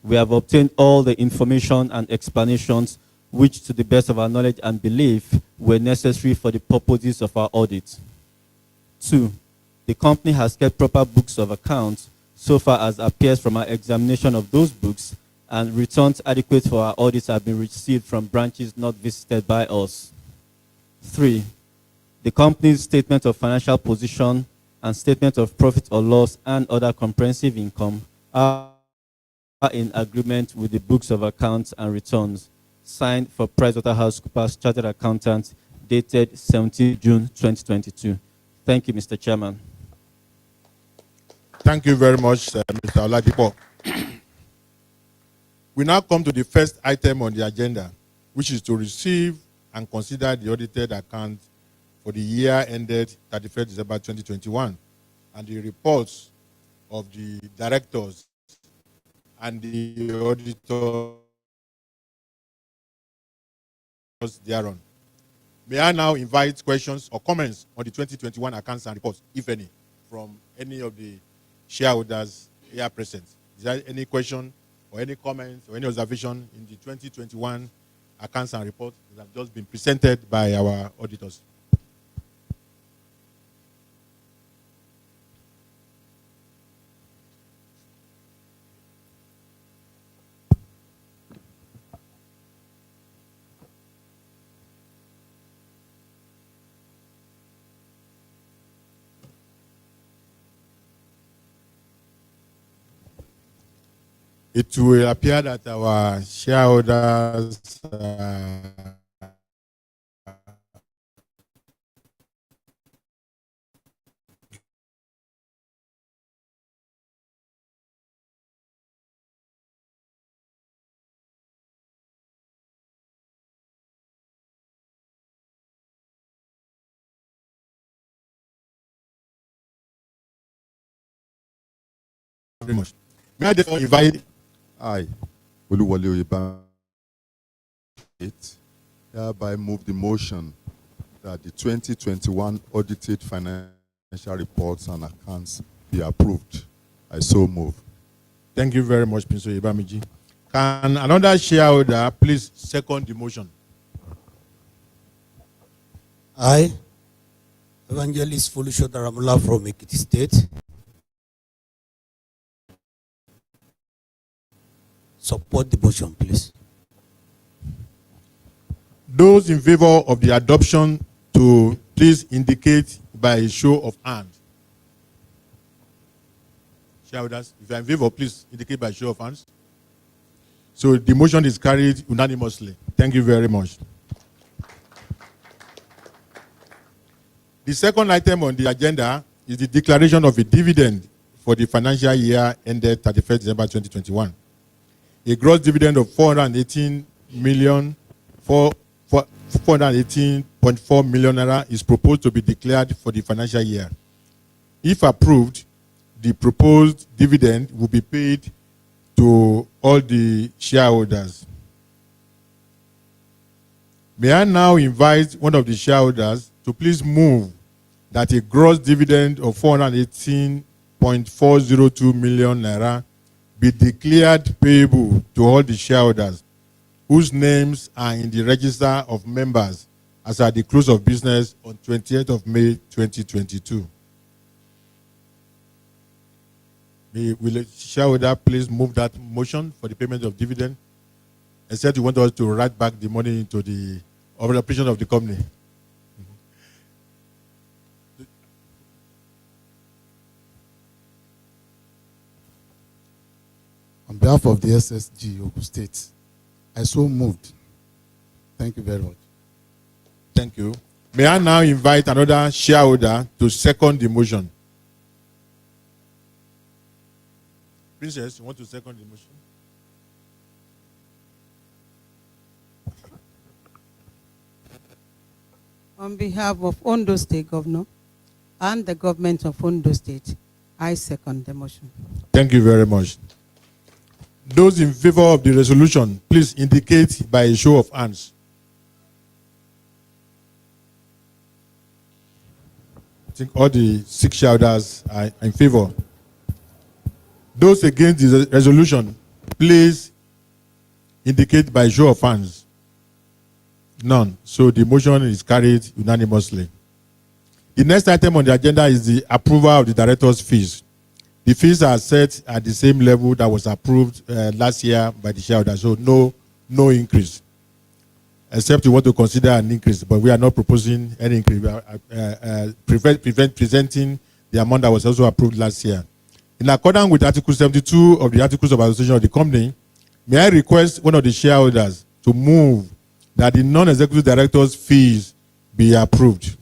we have obtained all the information and explanations which, to the best of our knowledge and belief, were necessary for the purposes of our audit. 2, the company has kept proper books of accounts so far as appears from our examination of those books, and returns adequate for our audits have been received from branches not visited by us. 3, the company's statement of financial position and statement of profit or loss and other comprehensive income are in agreement with the books of accounts and returns, signed for PricewaterhouseCoopers Chartered Accountants, dated 17 June 2022. Thank you, Mr. Chairman. Thank you very much, Mr. Oladipo. We now come to the first item on the agenda, which is to receive and consider the audited account for the year ended 31st December 2021 and the reports of the directors and the auditors thereon. May I now invite questions or comments on the 2021 accounts and reports, if any, from any of the shareholders here present? Is there any question or any comment or any observation in the 2021 accounts and reports that have just been presented by our auditors? It will appear that our shareholders very much. May I therefore invite I, Oluwole Oyeba, hereby move the motion that the 2021 audited financial reports and accounts be approved. I so move. Thank you very much, Mr. Ibamiji. Can another shareholder please second the motion? I, Evangelist Folusho Daramula from Ekiti State, support the motion, please. Those in favor of the adoption to please indicate by a show of hands. Shareholders, if you are in favor, please indicate by a show of hands. So the motion is carried unanimously. Thank you very much. The second item on the agenda is the declaration of a dividend for the financial year ended 31st December 2021. A gross dividend of 418.4 million naira is proposed to be declared for the financial year. If approved, the proposed dividend will be paid to all the shareholders. May I now invite one of the shareholders to please move that a gross dividend of 418.402 million naira be declared payable to all the shareholders whose names are in the register of members as at the close of business on 28th of May 2022. Will a shareholder please move that motion for the payment of dividend? Except you want us to write back the money into the operation of the company. On behalf of the SSG Ogun State, I so moved. Thank you very much. Thank you. May I now invite another shareholder to second the motion? Princess, you want to second the motion? On behalf of Ondo State Governor and the government of Ondo State, I second the motion. Thank you very much. Those in favor of the resolution, please indicate by a show of hands. think all the 6 shareholders are in favor. Those against the resolution, please indicate by show of hands. None. So the motion is carried unanimously. The next item on the agenda is the approval of the director's fees. The fees are set at the same level that was approved last year by the shareholders, so no increase. Except you want to consider an increase, but we are not proposing any increase. We are presenting the amount that was also approved last year. In accordance with Article 72 of the Articles of Association of the company, may I request one of the shareholders to move that the non-executive director's fees be approved.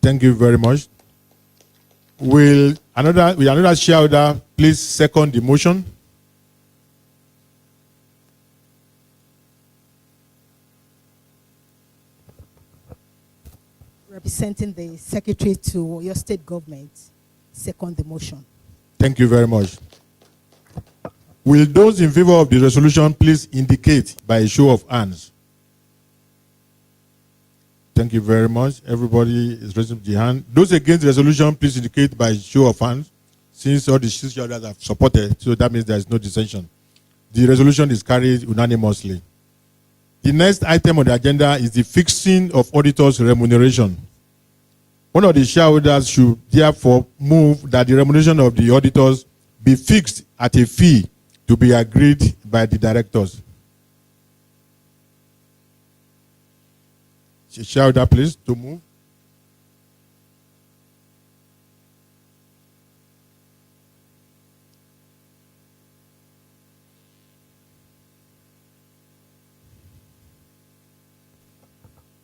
Thank you very much. Will another shareholder please second the motion? Representing the Secretary to your state government, second the motion. Thank you very much. Will those in favor of the resolution please indicate by a show of hands? Thank you very much. Everybody is raising the hand. Those against the resolution, please indicate by show of hands, since all the shareholders have supported, so that means there is no dissension. The resolution is carried unanimously. The next item on the agenda is the fixing of auditors' remuneration. One of the shareholders should therefore move that the remuneration of the auditors be fixed at a fee to be agreed by the directors. Shareholder, please, to move.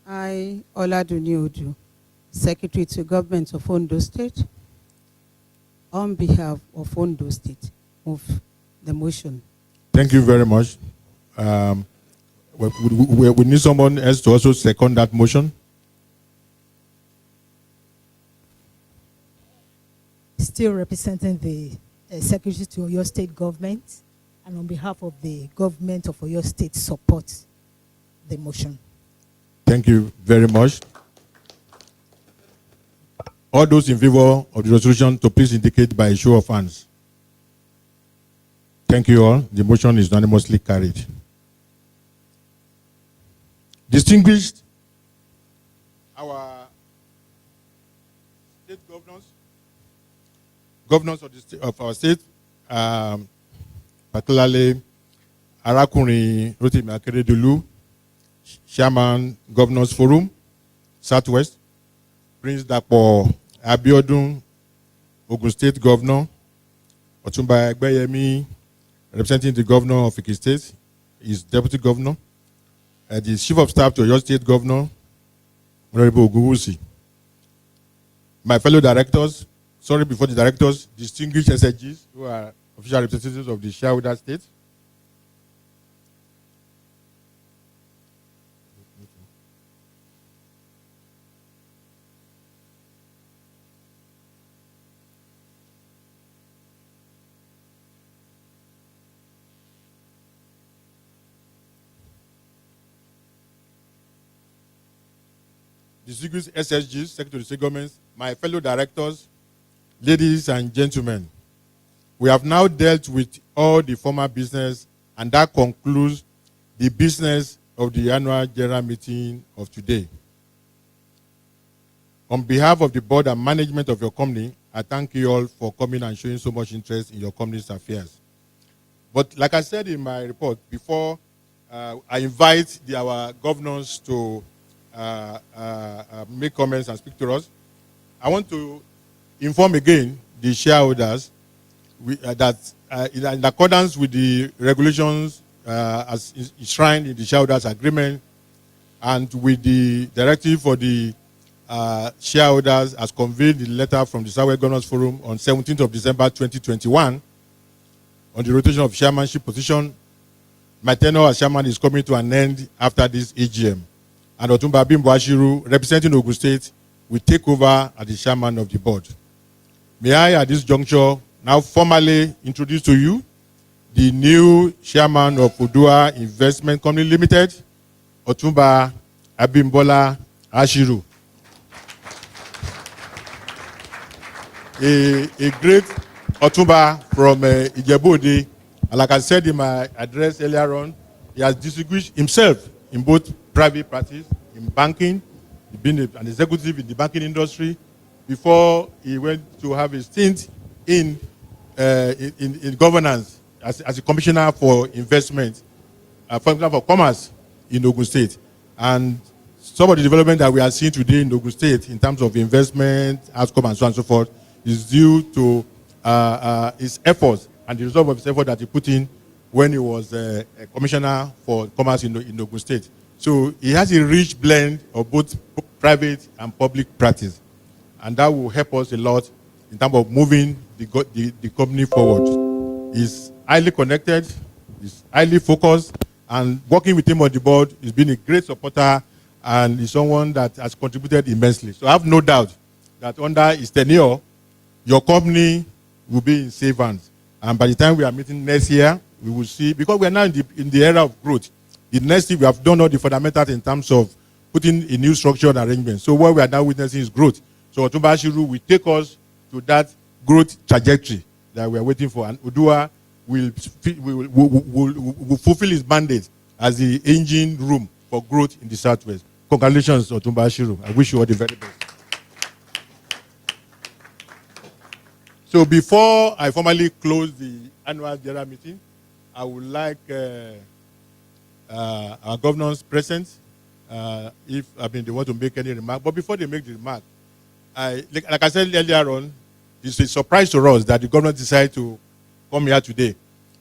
I, Odu'A, Secretary to Government of Ondo State, on behalf of Ondo State, move the motion. Thank you very much. We need someone else to also second that motion. Still representing the Secretary to your state government, and on behalf of the government of your state, support the motion. Thank you very much. All those in favor of the resolution to please indicate by a show of hands. Thank you all. The motion is unanimously carried. Distinguished our state governors of our state, particularly Arakunrin Rotimi Akeredolu, Chairman Governors Forum, Southwest, Prince Dapo Abiodun, Ogun State Governor, Otumba Egbeyemi, representing the Governor of Ekiti State, his Deputy Governor, the Chief of Staff to your State Governor, Honorable Oguwusi. My fellow directors, before the directors, distinguished SHGs who are official representatives of the shareholder state. Distinguished SSGs, Secretary of State Governments, my fellow directors, ladies and gentlemen, we have now dealt with all the formal business, and that concludes the business of the annual general meeting of today. On behalf of the board and management of your company, I thank you all for coming and showing so much interest in your company's affairs. But like I said in my report, before I invite our governors to make comments and speak to us, I want to inform again the shareholders that in accordance with the regulations as enshrined in the shareholders agreement and with the directive for the shareholders as conveyed in the letter from the Southwest Governors Forum on 17th of December 2021 on the rotation of chairmanship position, my tenure as chairman is coming to an end after this AGM. And Otumba Bimbo Ashiru, representing Ogun State, will take over as the chairman of the board. May I, at this juncture, now formally introduce to you the new chairman of Odu'A Investment Company Limited, Otumba Abimbola Ashiru. A great Otumba from Ijebu-Ode, and like I said in my address earlier on, he has distinguished himself in both private practice, in banking. He's been an executive in the banking industry before he went to have a stint in governance as a commissioner for investment, for example, for commerce in Ogun State. And some of the development that we are seeing today in Ogun State in terms of investment, outcome, and so on and so forth is due to his efforts and the result of his effort that he put in when he was a commissioner for commerce in Ogun State. So he has a rich blend of both private and public practice. And that will help us a lot in terms of moving the company forward. He's highly connected, he's highly focused, and working with him on the board, he's been a great supporter and is someone that has contributed immensely. So I have no doubt that under his tenure, your company will be in safe hands. And by the time we are meeting next year, we will see, because we are now in the era of growth, the next thing we have done all the fundamentals in terms of putting a new structure and arrangement. So what we are now witnessing is growth. So Otumba Ashiru will take us to that growth trajectory that we are waiting for. And Odu'A will fulfill his mandate as the engine room for growth in the Southwest. Congratulations, Otumba Ashiru. I wish you all the very best. So before I formally close the annual general meeting, I would like our governors present, if they want to make any remark. But before they make the remark, like I said earlier on, it's a surprise to us that the governor decided to come here today,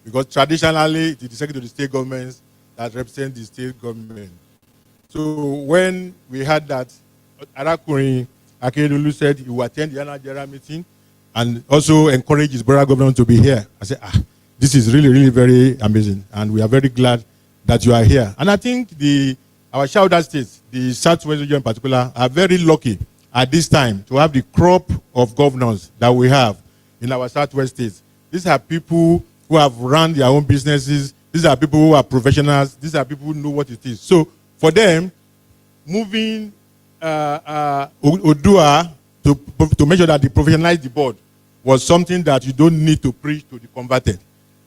because traditionally it is the secretary of the state governments that represent the state government. So when we heard that Arakunrin Akeredolu said he will attend the annual general meeting and also encourage his brother governor to be here, I said, this is really, really very amazing, and we are very glad that you are here. And I think our shareholder states, the Southwest region in particular, are very lucky at this time to have the crop of governors that we have in our Southwest states. These are people who have run their own businesses. These are people who are professionals. These are people who know what it is. So for them, moving Odu'A to make sure that they professionalize the board was something that you don't need to preach to the converted.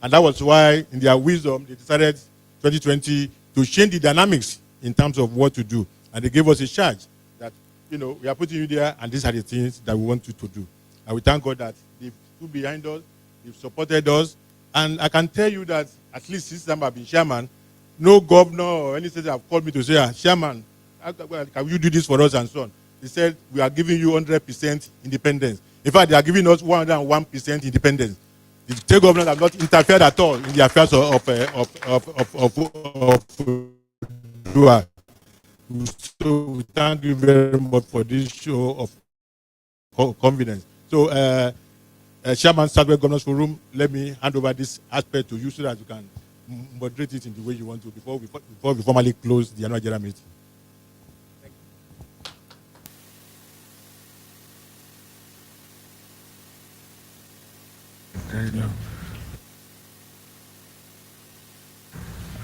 And that was why, in their wisdom, they decided 2020 to change the dynamics in terms of what to do. And they gave us a charge that, we are putting you there, and these are the things that we want you to do. And we thank God that they've stood behind us, they've supported us. And I can tell you that, at least since I've been chairman, no governor or any state have called me to say, chairman, can you do this for us and so on. They said, we are giving you 100% independence. In fact, they are giving us 101% independence. The state government have not interfered at all in the affairs of Odu'A. So we thank you very much for this show of confidence. So, Chairman Southwest Governors Forum, let me hand over this aspect to you so that you can moderate it in the way you want to before we formally close the annual general meeting.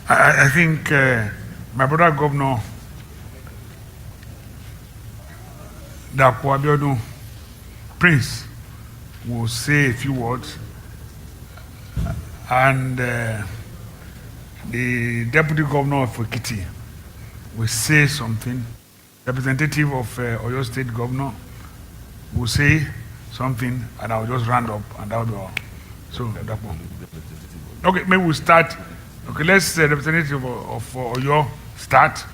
I think my brother Governor Dapo Abiodun Prince will say a few words, and the Deputy Governor of Ekiti will say something. Representative of Oyo State Governor will say something, and I'll just round up, and that'll be all. So, Dapo. Okay, maybe we'll start. Okay, let's representative of Oyo start.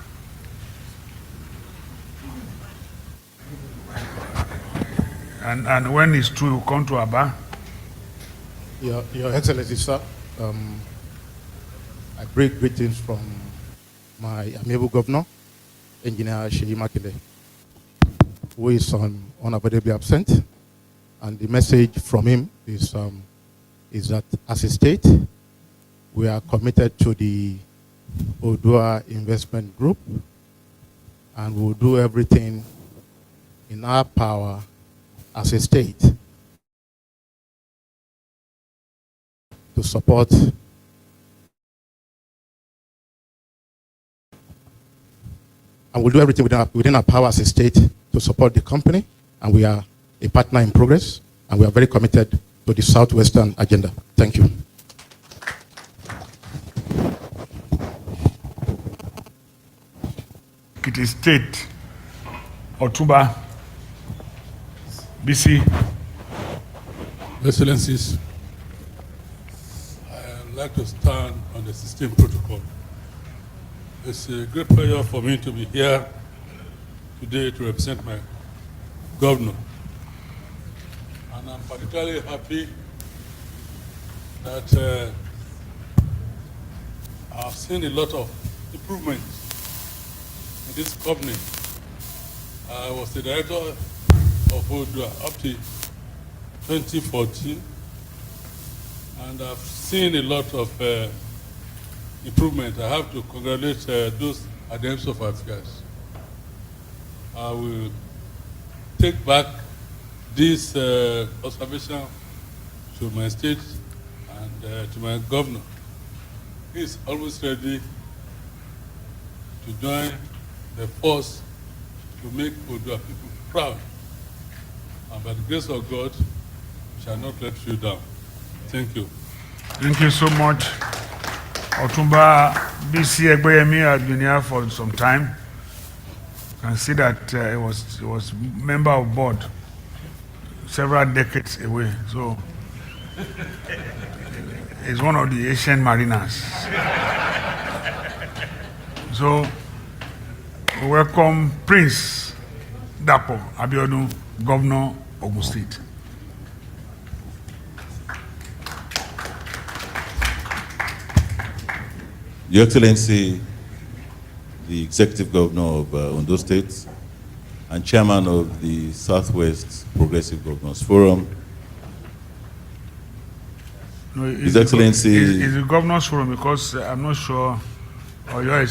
And when it's true, we'll come to Aba. Your Excellency, sir, I bring greetings from my amiable governor, Engineer Sheyi Makinde, who is unavoidably absent. And the message from him is that as a state, we are committed to the Odu'A Investment Group, and we will do everything in our power as a state to support and we'll do everything within our power as a state to support the company, and we are a partner in progress, and we are very committed to the Southwestern agenda. Thank you. Ekiti State, Otuba, BC. Excellencies, I'd like to stand on the 16th protocol. It's a great pleasure for me to be here today to represent my governor. And I'm particularly happy that I've seen a lot of improvements in this company. I was the director of Odu'A up to 2014, and I've seen a lot of improvement. I have to congratulate those at the end of affairs. I will take back this observation to my state and to my governor. He is always ready to join the force to make Odu'A people proud. And by the grace of God, we shall not let you down. Thank you. Thank you so much. Otumba BC Egbeyemi has been here for some time. You can see that he was member of board several decades away. So he's one of the Asian mariners. So we welcome Prince Dapo Abiodun, Governor Ogun State. Your Excellency, the Executive Governor of Ondo State and Chairman of the Southwest Progressive Governors Forum, No, His Excellency... It's the Governors Forum because I'm not sure Oyo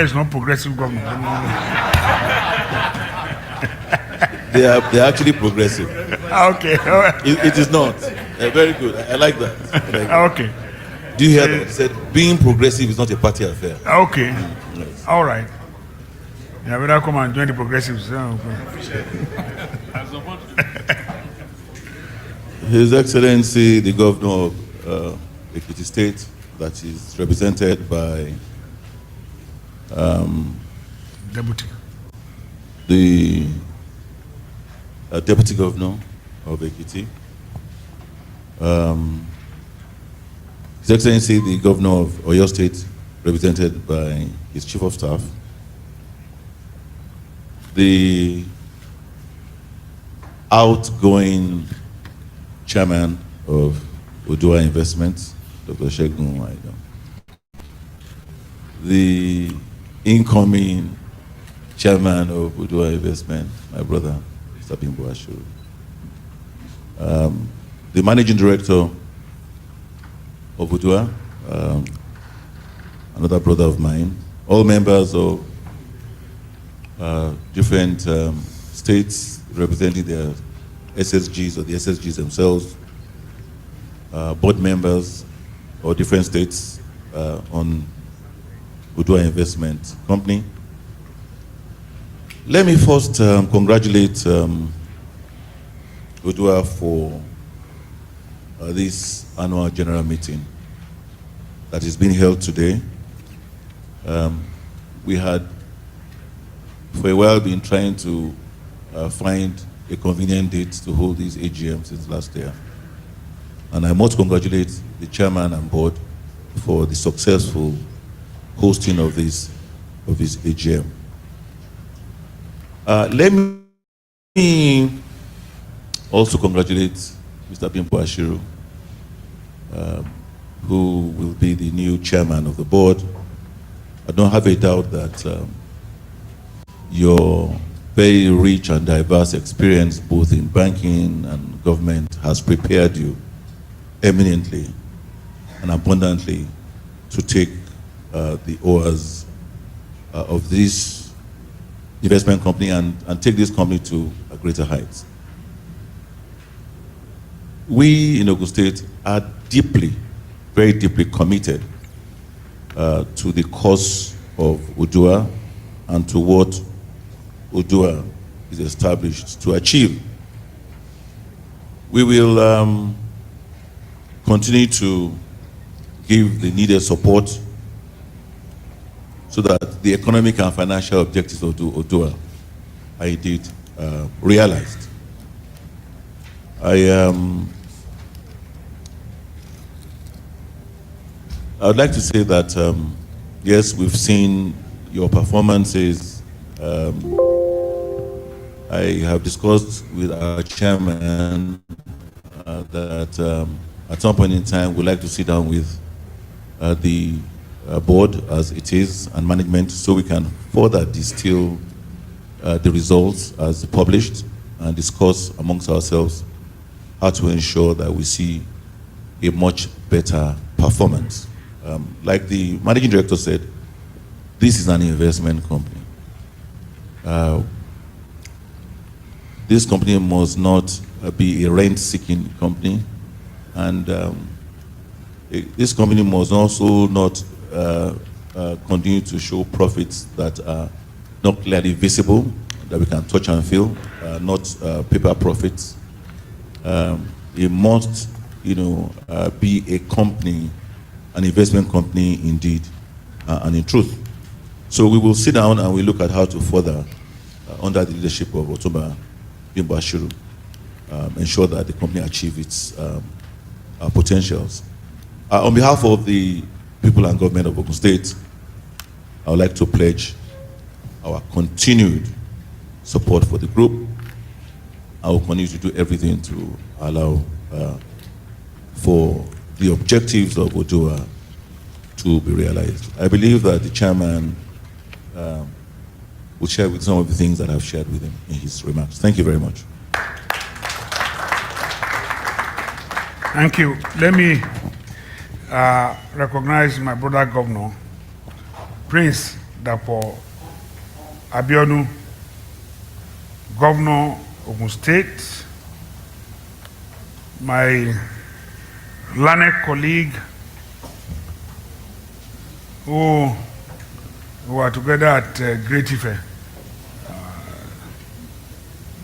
is not progressive governor. They are actually progressive. Okay. It is not. Very good. I like that. Okay. Do you hear that? He said, being progressive is not a party affair. Okay. Yes. All right. Yeah, better come and join the progressives. His Excellency, the Governor of Ekiti State, that is represented by Deputy. The Deputy Governor of Ekiti. His Excellency, the Governor of Oyo State, represented by his Chief of Staff. The outgoing Chairman of Odu'A Investments, Dr. Shegun Waido. The incoming Chairman of Odu'A Investment, my brother, Mr. Bimbo Ashuru. The Managing Director of Odu'A, another brother of mine, all members of different states representing their SSGs or the SSGs themselves, board members or different states on Odu'A Investment Company. Let me first congratulate Odu'A for this annual general meeting that is being held today. We had for a while been trying to find a convenient date to hold this AGM since last year. And I must congratulate the chairman and board for the successful hosting of this AGM. Let me also congratulate Mr. Bimbo Ashiru, who will be the new chairman of the board. I don't have a doubt that your very rich and diverse experience both in banking and government has prepared you eminently and abundantly to take the oars of this investment company and take this company to a greater heights. We in Ogun State are deeply, very deeply committed to the cause of Odu'A and to what Odu'A is established to achieve. We will continue to give the needed support so that the economic and financial objectives of Odu'A are indeed realized. I would like to say that, yes, we've seen your performances. I have discussed with our chairman that at some point in time we'd like to sit down with the board as it is and management so we can further distill the results as published and discuss amongst ourselves how to ensure that we see a much better performance. Like the managing director said, this is an investment company. This company must not be a rent-seeking company, and this company must also not continue to show profits that are not clearly visible, that we can touch and feel, not paper profits. It must, be a company, an investment company indeed, and in truth. So we will sit down and we look at how to further, under the leadership of Odu'A Bimbo-Ashiru, ensure that the company achieves its potentials. On behalf of the people and government of Ogun State, I would like to pledge our continued support for the group. I will continue to do everything to allow for the objectives of Odu'A to be realized. I believe that the chairman will share with some of the things that I've shared with him in his remarks. Thank you very much. Thank you. Let me recognize my brother governor, Prince Dapo Abiodun, Governor Ogun State, my learned colleague who were together at Great Ife,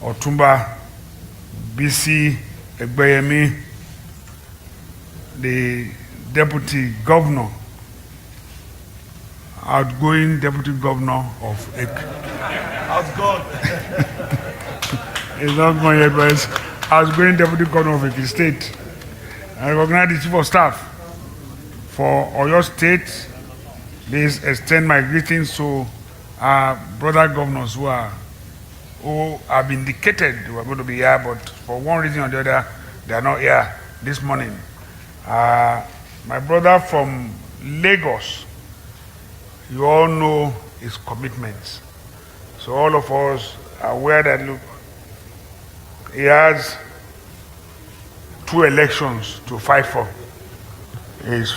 Otumba BC Egbeyemi, the deputy governor, outgoing deputy governor of outgoing. It's not going yet, but it's outgoing deputy governor of Ekiti State. I recognize the chief of staff for Oyo State. Please extend my greetings to our brother governors who have indicated they were going to be here, but for one reason or the other, they are not here this morning. My brother from Lagos, you all know his commitments. So all of us are aware that, look, he has 2 elections to fight for. He's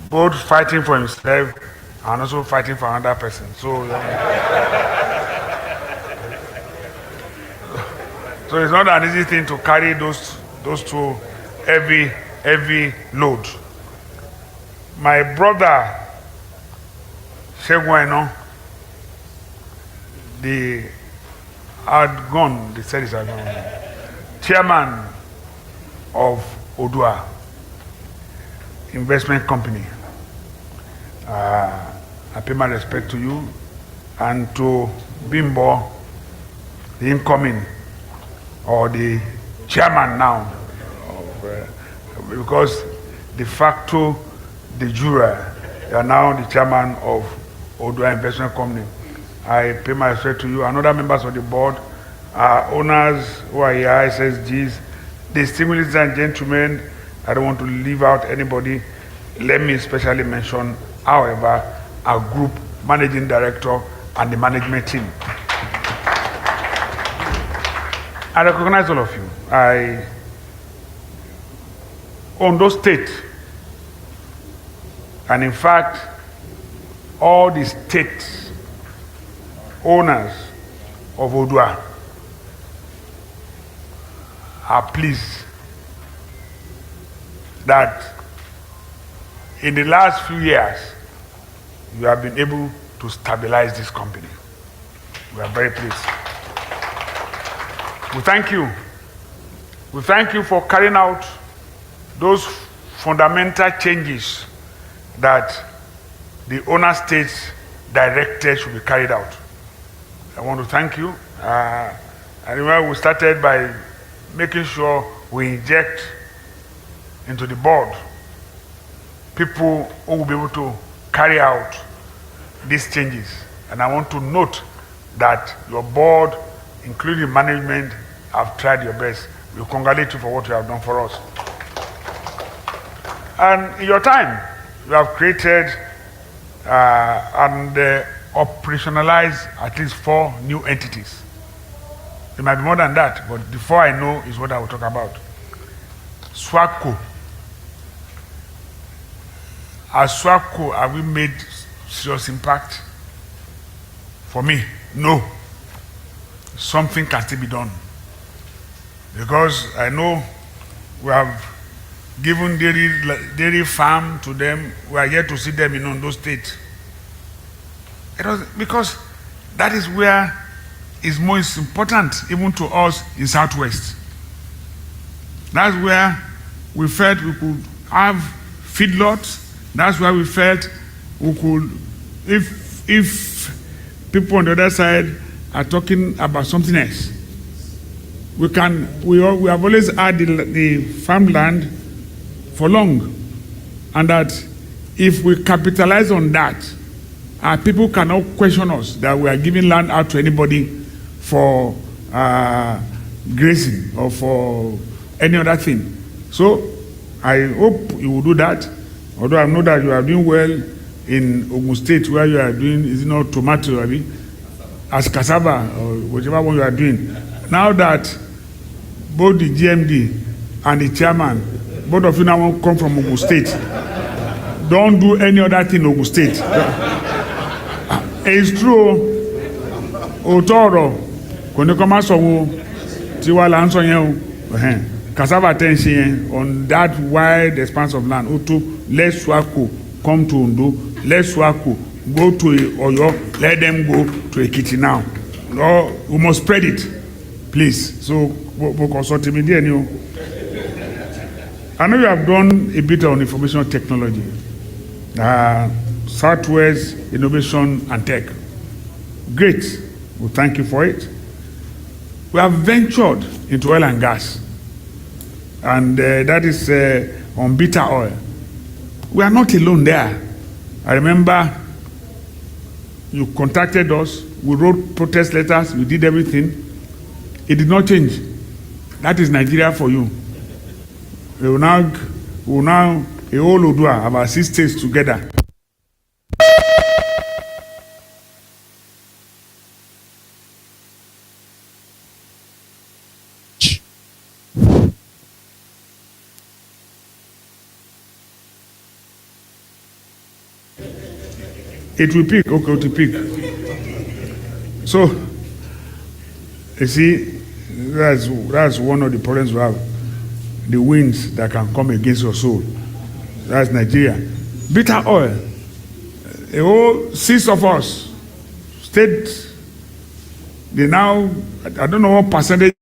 both fighting for himself and also fighting for another person. So, so it's not an easy thing to carry those 2 heavy load. My brother, Shegun, the outgone, they said it's outgone, chairman of Odu'A Investment Company. I pay my respect to you and to Bimbo, the incoming or the chairman now, because de facto, de jure, you are now the chairman of Odu'A Investment Company. I pay my respect to you and other members of the board, owners who are here, SSGs, distinguished and gentlemen. I don't want to leave out anybody. Let me especially mention, however, our group managing director and the management team. I recognize all of you. Ondo State And in fact, all the state owners of Odu'A are pleased that in the last few years, you have been able to stabilize this company. We are very pleased. We thank you. We thank you for carrying out those fundamental changes that the owner states directed should be carried out. I want to thank you. I remember we started by making sure we inject into the board people who will be able to carry out these changes. And I want to note that your board, including management, have tried your best. We congratulate you for what you have done for us. And in your time, you have created and operationalized at least 4 new entities. There might be more than that, but the 4 I know is what I will talk about. SWACO. As SWACO, have we made serious impact? For me, no. Something can still be done. Because I know we have given dairy farm to them. We are yet to see them in Ondo State. Because that is where is most important, even to us in Southwest. That's where we felt we could have feedlots. That's why we felt we could, if people on the other side are talking about something else, we have always had the farmland for long, and that if we capitalize on that, people cannot question us that we are giving land out to anybody for grazing or for any other thing. So I hope you will do that. Although I know that you are doing well in Ogun State, where you are doing, is it not tomato, as cassava, or whichever one you are doing. Now that both the GMD and the chairman, both of you now want to come from Ogun State, don't do any other thing in Ogun State. It's true. Otoro, Konekoma Sowo, Tiwa Lanso Yen, cassava attention on that wide expanse of land. Oto, let SWACO come to Ondo, let SWACO go to Oyo, let them go to Ekiti now. No, we must spread it, please. So, we consult me there. I know you have done a bit on information technology, Southwest Innovation and Tech. Great. We thank you for it. We have ventured into oil and gas, and that is on bitter oil. We are not alone there. I remember you contacted us, we wrote protest letters, we did everything. It did not change. That is Nigeria for you. We will now a whole Odu'A, about 6 states together. It will pick, okay, it will pick. So, you see, that's one of the problems we have. The winds that can come against your soul. That's Nigeria. Bitter oil. A whole 6 of us stayed. They now, I don't know what percentage.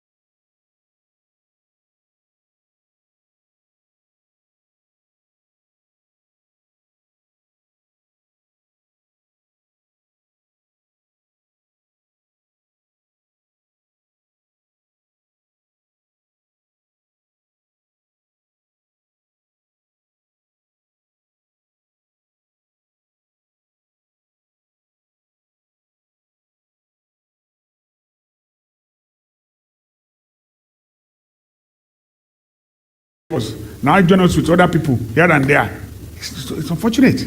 Now join us with other people here and there. It's unfortunate.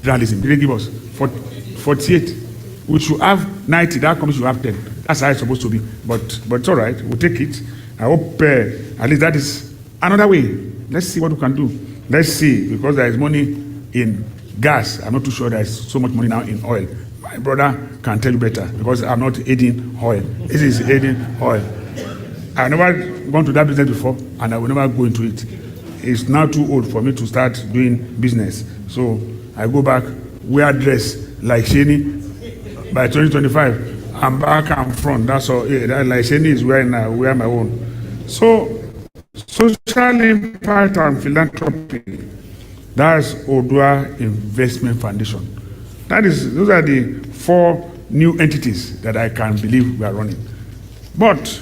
Journalism, they give us 48. We should have 90, that company should have 10. That's how it's supposed to be. But it's all right, we'll take it. I hope at least that is another way. Let's see what we can do. Let's see, because there is money in gas, I'm not too sure there's so much money now in oil. My brother can tell you better because I'm not aiding oil. This is aiding oil. I've never gone to that business before, and I will never go into it. It's now too old for me to start doing business. So I go back, wear dress like Sheni. By 2025, I'm back and front. That's all. Like Sheni is wearing, I wear my own. So social impact and philanthropy. That's Odu'A Investment Foundation. Those are the 4 new entities that I can believe we are running. But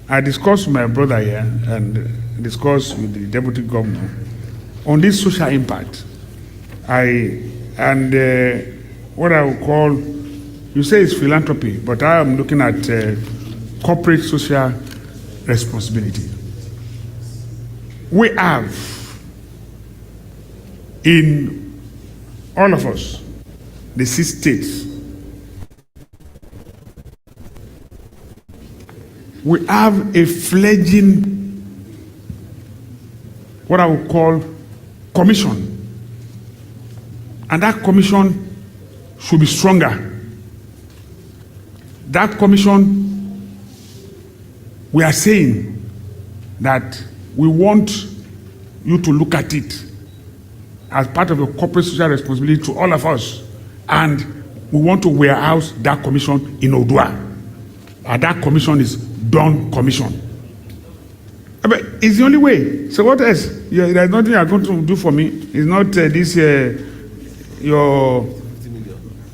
I discussed with my brother here and discussed with the deputy governor on this social impact. What I would call, you say it's philanthropy, but I am looking at corporate social responsibility. We have in all of us, the 6 states, we have a fledgling, what I would call, commission. And that commission should be stronger. That commission, we are saying that we want you to look at it as part of a corporate social responsibility to all of us. And we want to warehouse that commission in Odu'A. And that commission is done commission. But it's the only way. So what else? There's nothing you're going to do for me. It's not your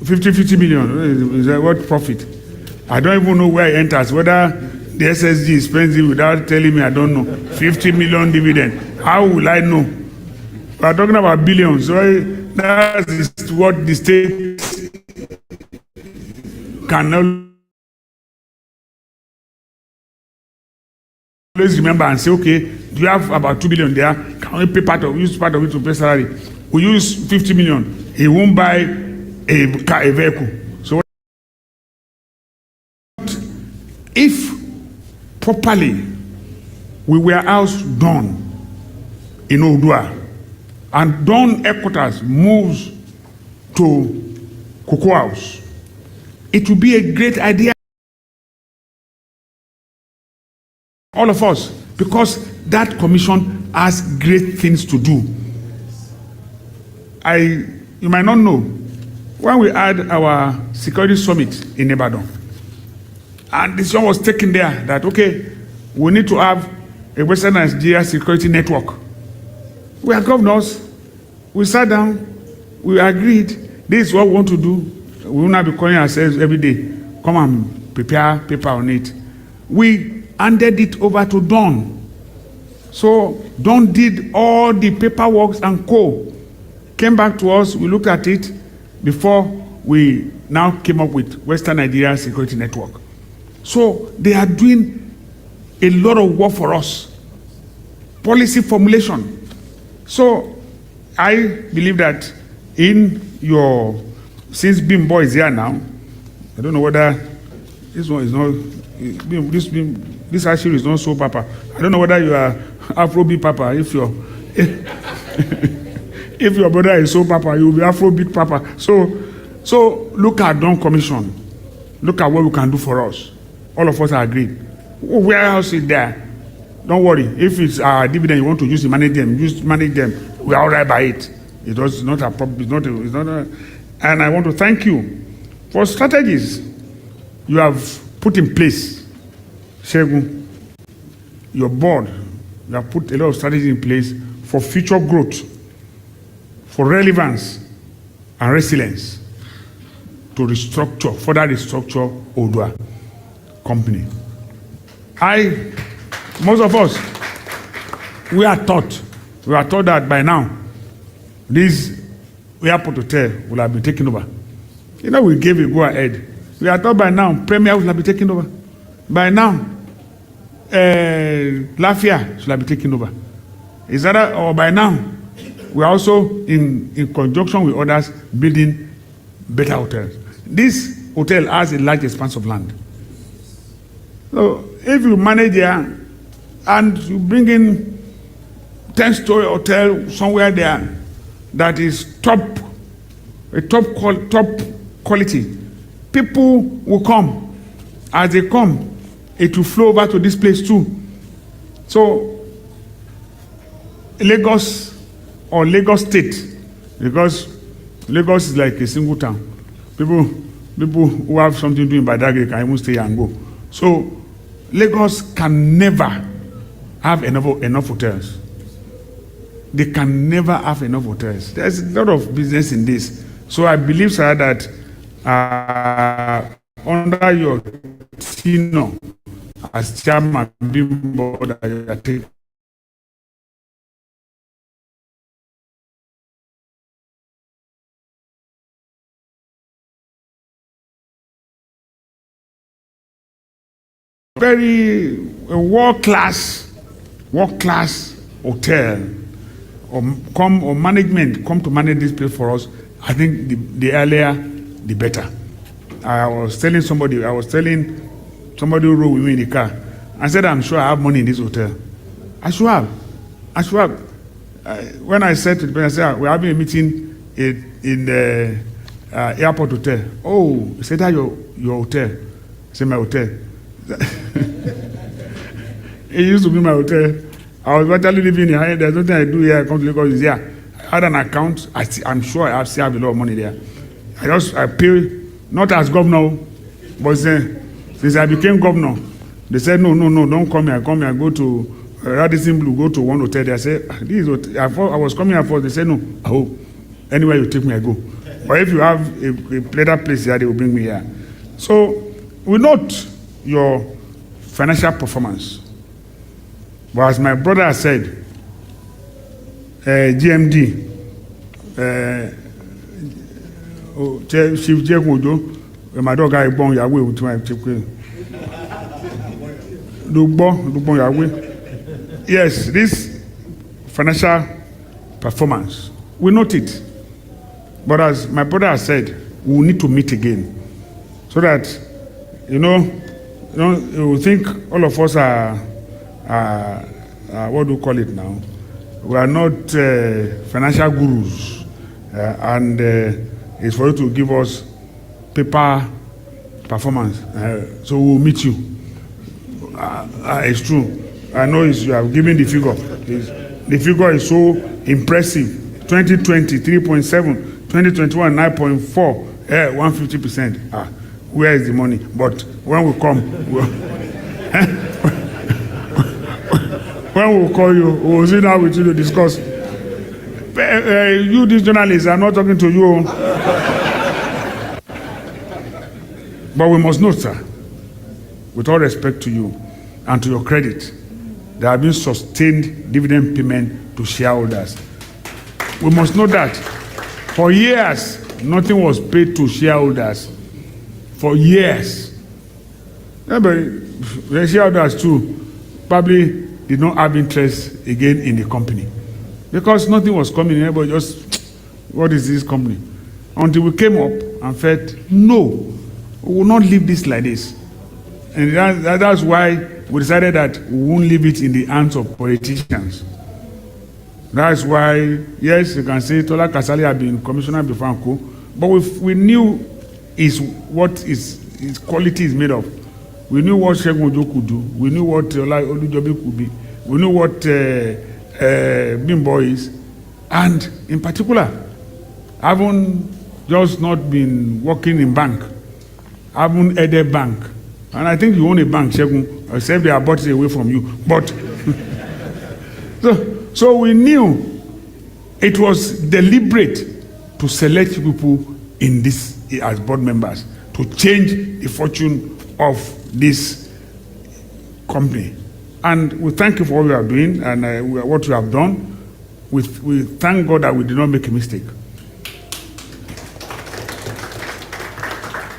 50 million. Is what profit? I don't even know where it enters. Whether the SSG spends it without telling me, I don't know. 50 million dividend. How will I know? We're talking about billions. So that is what the state can always remember and say, okay, do you have about 2 billion there? Can we use part of it to pay salary? We use 50 million. He won't buy a vehicle. So if properly we were house done in Odu'A and done headquarters moves to Cocoa House, it will be a great idea. All of us, because that commission has great things to do. You might not know, when we had our security summit in Ibadan, and decision was taken there that, okay, we need to have a Western Nigeria security network. We are governors. We sat down. We agreed. This is what we want to do. We will not be calling ourselves every day. Come and prepare paper on it. We handed it over to Don. So Don did all the paperwork and came back to us. We looked at it before we now came up with Western Nigeria Security Network. So they are doing a lot of work for us. Policy formulation. So I believe that since Bimbo is here now, I don't know whether this one is not, this actually is not so papa. I don't know whether you are Afrobeat papa. If your brother is so papa, you will be Afrobeat papa. So look at Don Commission. Look at what we can do for us. All of us are agreed. Warehouse is there. Don't worry. If it's our dividend you want to use to manage them, manage them. We are all right by it. It's not a problem. And I want to thank you for strategies you have put in place. Shegun, your board, you have put a lot of strategies in place for future growth, for relevance and resilience, to further restructure Odu'A company. Most of us, we are taught that by now, this airport hotel will have been taken over. We gave a go ahead. We are taught by now, Premier will have been taken over. By now, Lafia should have been taken over. Or by now, we are also in conjunction with others building better hotels. This hotel has a large expanse of land. So if you manage there and you bring in 10-story hotel somewhere there, that is top quality, people will come. As they come, it will flow over to this place too. So Lagos or Lagos State, because Lagos is like a single town. People who have something to do in Badagry can even stay and go. So Lagos can never have enough hotels. They can never have enough hotels. There's a lot of business in this. So I believe, sir, that under your tenure as chairman, Bimbo, that you are taking very world-class hotel or management come to manage this place for us. I think the earlier, the better. I was telling somebody who rode with me in the car. I said, I'm sure I have money in this hotel. I should have. When I said to the person, I said, we're having a meeting in the airport hotel. Oh, he said, that your hotel? I said, my hotel. It used to be my hotel. I was virtually living here. There's nothing I do here. I come to Lagos is here. I had an account. I'm sure I still have a lot of money there. I pay, not as governor, but since I became governor, they said, no, don't come here. Come here, go to Radisson Blue, go to one hotel there. I said, this is I was coming here first. They said, no, I hope. Anywhere you take me, I go. But if you have a better place here, they will bring me here. So we note your financial performance. But as my brother has said, GMD, Chief J. Mojo, my dog guy born Yahweh with my chief. Yes, this financial performance, we note it. But as my brother has said, we will need to meet again so that, you think all of us are what do we call it now? We are not financial gurus, and it's for you to give us paper performance. So we'll meet you. It's true. I know you have given the figure. The figure is so impressive. 2020, 3.7. 2021, 9.4. 150%. Where is the money? But when we come, when we call you, we will sit down with you to discuss. You, these journalists, are not talking to you. But we must note, sir, with all respect to you and to your credit, there have been sustained dividend payment to shareholders. We must know that for years, nothing was paid to shareholders. For years. Yeah, but the shareholders too probably did not have interest again in the company. Because nothing was coming, everybody just, what is this company? Until we came up and felt, no, we will not leave this like this. And that's why we decided that we won't leave it in the hands of politicians. That's why, yes, you can say Tola Kasali had been commissioner before Anko, but we knew what his quality is made of. We knew what Shegun Ojo could do. We knew what Olujobi could be. We knew what Bimbo is. And in particular, having just not been working in bank, having headed bank. And I think you own a bank, Shegun, except they are bought it away from you. But so we knew it was deliberate to select people in this as board members to change the fortune of this company. And we thank you for what you are doing and what you have done. We thank God that we did not make a mistake.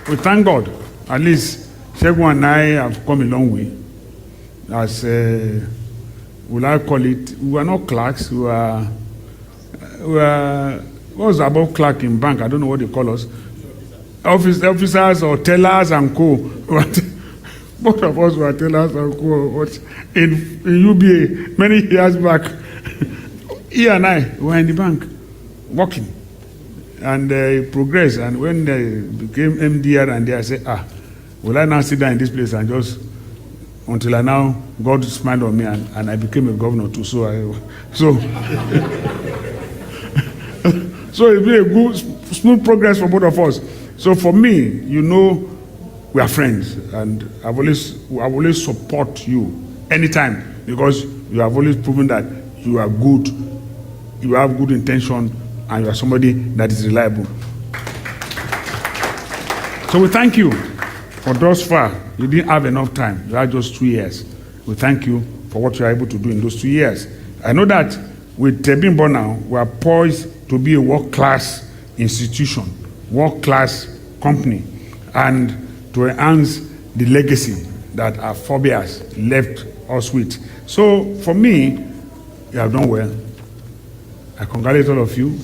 We thank God. At least Shegun and I have come a long way. As will I call it? We are not clerks. We are what was above clerk in bank? I don't know what they call us. Officers or tellers and co. Both of us were tellers and co. In UBA many years back. He and I were in the bank. working. And he progressed. And when they became MDR, and I said, will I now sit down in this place and just until I now God smiled on me and I became a governor too. So so it's been a good, smooth progress for both of us. So for me, you know, we are friends, and I always support you anytime, because you have always proven that you are good, you have good intention, and you are somebody that is reliable. So we thank you for thus far. You didn't have enough time. You had just 2 years. We thank you for what you are able to do in those 2 years. I know that with Tebimbo now, we are poised to be a world-class institution, world-class company, and to enhance the legacy that our forebears left us with. So for me, you have done well. I congratulate all of you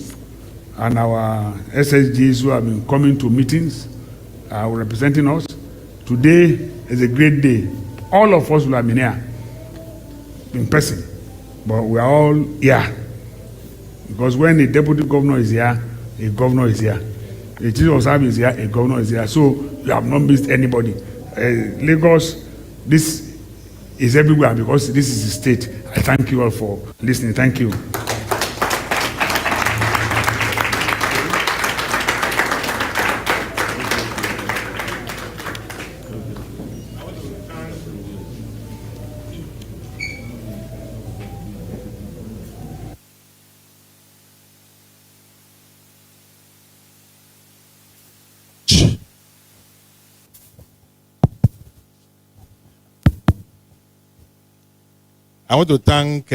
and our SSGs who have been coming to meetings, representing us. Today is a great day. All of us will have been here in person, but we are all here. Because when a deputy governor is here, a governor is here. A chief of staff is here, a governor is here. So you have not missed anybody. Lagos, this is everywhere because this is the state. I thank you all for listening. Thank you. I want to thank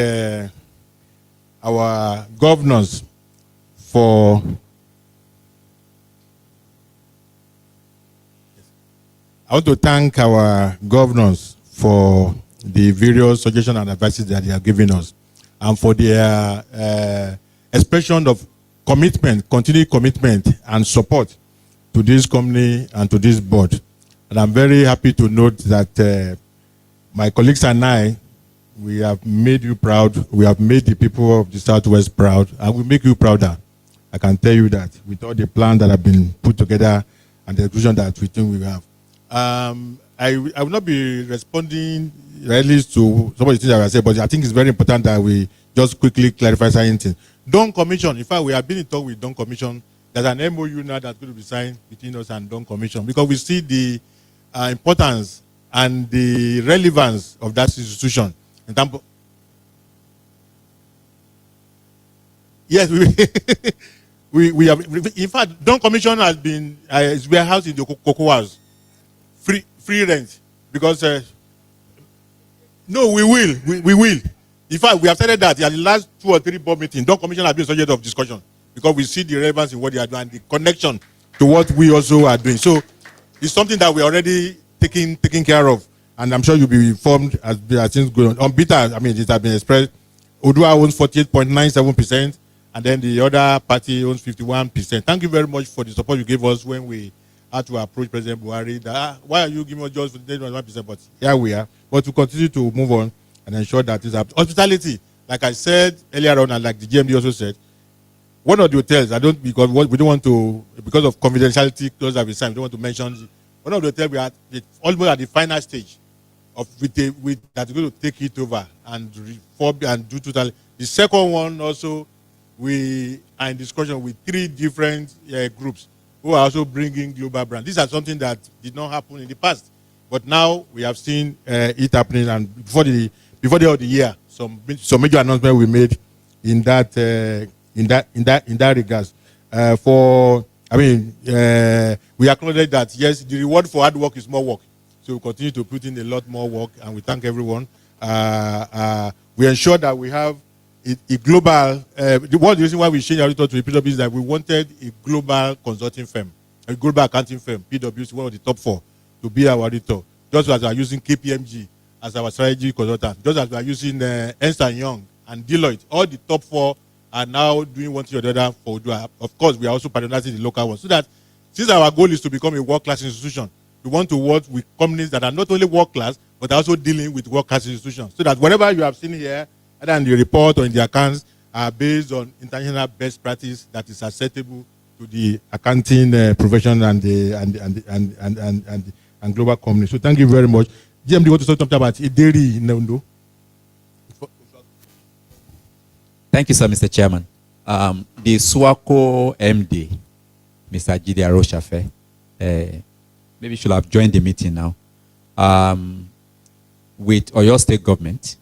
our governors for the various suggestions and advices that they are giving us, and for their expression of commitment, continued commitment and support to this company and to this board. And I'm very happy to note that my colleagues and I, we have made you proud. We have made the people of the Southwest proud, and we make you prouder. I can tell you that with all the plans that have been put together and the vision that we think we have. I will not be responding really to some of the things that I said, but I think it's very important that we just quickly clarify certain things. Dawn Commission, in fact, we have been in talk with Dawn Commission. There's an MOU now that's going to be signed between us and Dawn Commission, because we see the importance and the relevance of that institution. In terms of, yes, we have. In fact, Dawn Commission has been is warehouse in the Cocoa House, free rent, because no, we will. In fact, we have started that in the last 2 or 3 board meetings. Dawn Commission has been subject of discussion because we see the relevance in what they are doing and the connection to what we also are doing. So it's something that we are already taking care of. And I'm sure you'll be informed as things go on. On beta, I mean, it has been expressed. Odu'A owns 48.97%, and then the other party owns 51%. Thank you very much for the support you gave us when we had to approach President Buhari. Why are you giving us just 51%? But here we are. But we continue to move on and ensure that this happens. Hospitality, like I said earlier on, and like the GMD also said, one of the hotels, because we don't want to, because of confidentiality clause that we signed, we don't want to mention. One of the hotels we are almost at the final stage of that's going to take it over and reform and do total. The second one also, we are in discussion with 3 different groups who are also bringing global brand. These are something that did not happen in the past, but now we have seen it happening. And before the end of the year, some major announcement we made in that regards. We acknowledge that yes, the reward for hard work is more work. So we continue to put in a lot more work, and we thank everyone. We ensure that we have a global. The reason why we changed our auditor to PwC is that we wanted a global consulting firm, a global accounting firm. PwC, one of the top 4, to be our auditor. Just as we are using KPMG as our strategy consultant, just as we are using Ernst & Young and Deloitte, all the top 4 are now doing one thing or the other for Odu'A. Of course, we are also patronizing the local ones, so that since our goal is to become a world-class institution, we want to work with companies that are not only world-class, but also dealing with world-class institutions. So that whatever you have seen here, either in the report or in the accounts, are based on international best practice that is acceptable to the accounting profession and and global company. So thank you very much. GMD, you want to say something about Ideri in Ondo? Thank you, sir, Mr. Chairman. The SWACO MD, Mr. Jide Aroshafe, maybe should have joined the meeting now. With Oyo State government,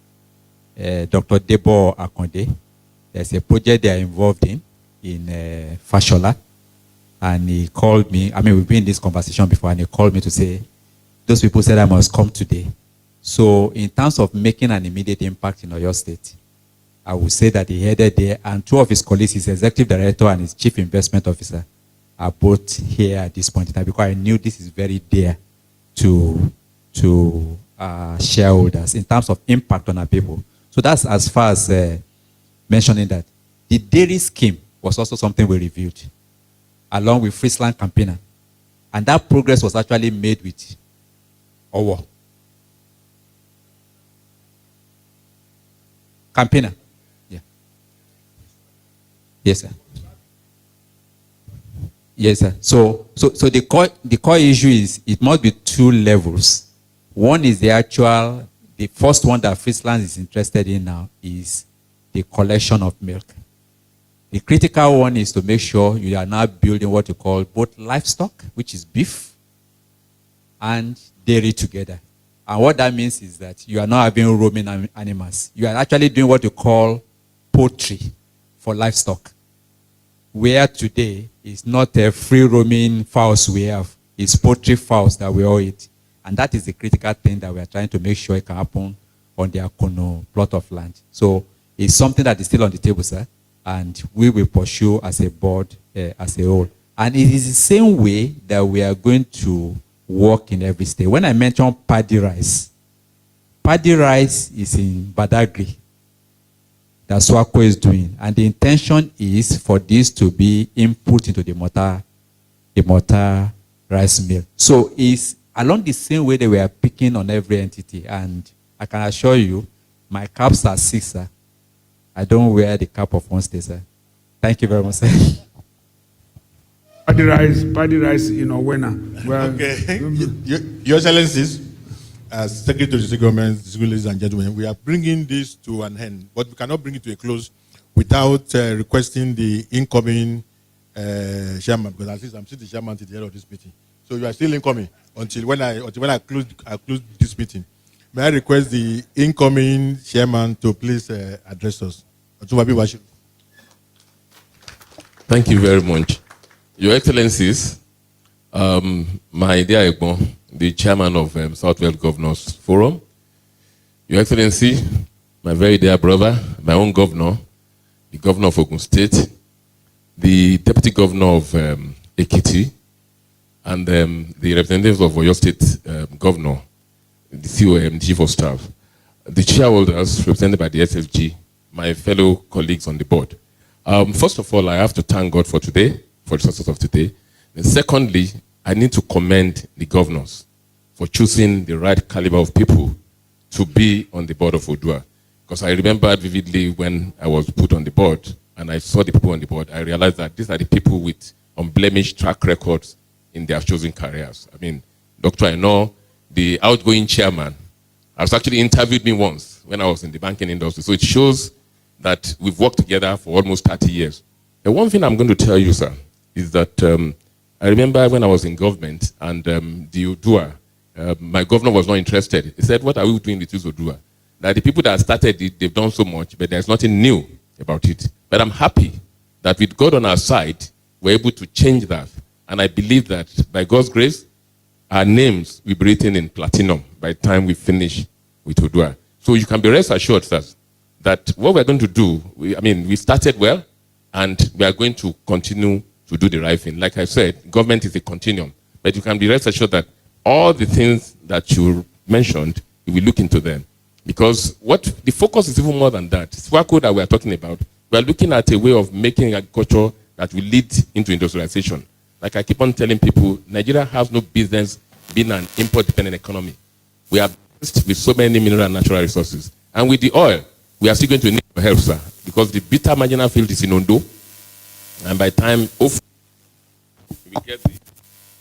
Dr. Debo Akonde, there's a project they are involved in Fashola, and he called me. I mean, we've been in this conversation before, and he called me to say, those people said I must come today. So in terms of making an immediate impact in Oyo State, I would say that he headed there, and two of his colleagues, his executive director and his chief investment officer, are both here at this point in time, because I knew this is very dear to shareholders in terms of impact on our people. So that's as far as mentioning that. The dairy scheme was also something we reviewed, along with Friesland Campaigner. And that progress was actually made with Owo. Campaigner. Yeah. Yes, sir. Yes, sir. So the core issue is it must be two levels. One is the first one that Friesland is interested in now is the collection of milk. The critical one is to make sure you are now building what you call both livestock, which is beef, and dairy together. And what that means is that you are not having roaming animals. You are actually doing what you call poultry for livestock. Where today is not a free roaming fowls we have, it's poultry fowls that we all eat. And that is the critical thing that we are trying to make sure it can happen on the Akono plot of land. So it's something that is still on the table, sir, and we will pursue as a board, as a whole. And it is the same way that we are going to work in every state. When I mentioned paddy rice is in Badagry. That's what SWACO is doing. And the intention is for this to be input into the mortar rice mill. So it's along the same way that we are picking on every entity. And I can assure you, my caps are 6, sir. I don't wear the cap of one state, sir. Thank you very much, sir. Paddy rice in Owena. Well, okay. Your Excellencies, as Secretary to the State Government, ladies and gentlemen, we are bringing this to an end, but we cannot bring it to a close without requesting the incoming chairman, because at least I'm still the chairman to the end of this meeting. So you are still incoming until when I close this meeting. May I request the incoming chairman to please address us? Thank you very much. Your Excellencies, my dear Ekbon, the chairman of Southwest Governors Forum, Your Excellency, my very dear brother, my own governor, the governor of Ogun State, the deputy governor of Ekiti, and the representatives of Oyo State governor, the COM, chief of staff, the shareholders represented by the SFG, my fellow colleagues on the board. First of all, I have to thank God for today, for the success of today. And secondly, I need to commend the governors for choosing the right caliber of people to be on the board of Odu'A. Because I remember vividly when I was put on the board and I saw the people on the board, I realized that these are the people with unblemished track records in their chosen careers. I mean, Dr. Eno, the outgoing chairman, has actually interviewed me once when I was in the banking industry. So it shows that we've worked together for almost 30 years. And one thing I'm going to tell you, sir, is that I remember when I was in government and the Odu'A, my governor was not interested. He said, what are we doing with this Odu'A? That the people that started it, they've done so much, but there's nothing new about it. But I'm happy that with God on our side, we're able to change that. And I believe that by God's grace, our names will be written in platinum by the time we finish with Odu'A. So you can be rest assured, sir, that what we're going to do, we started well, and we are going to continue to do the right thing. Like I said, government is a continuum. But you can be rest assured that all the things that you mentioned, we will look into them. Because what the focus is even more than that. SWACO that we are talking about, we are looking at a way of making agriculture that will lead into industrialization. Like I keep on telling people, Nigeria has no business being an import-dependent economy. We are blessed with so many mineral and natural resources. And with the oil, we are still going to need your help, sir. because the bitter marginal field is in Ondo, and by the time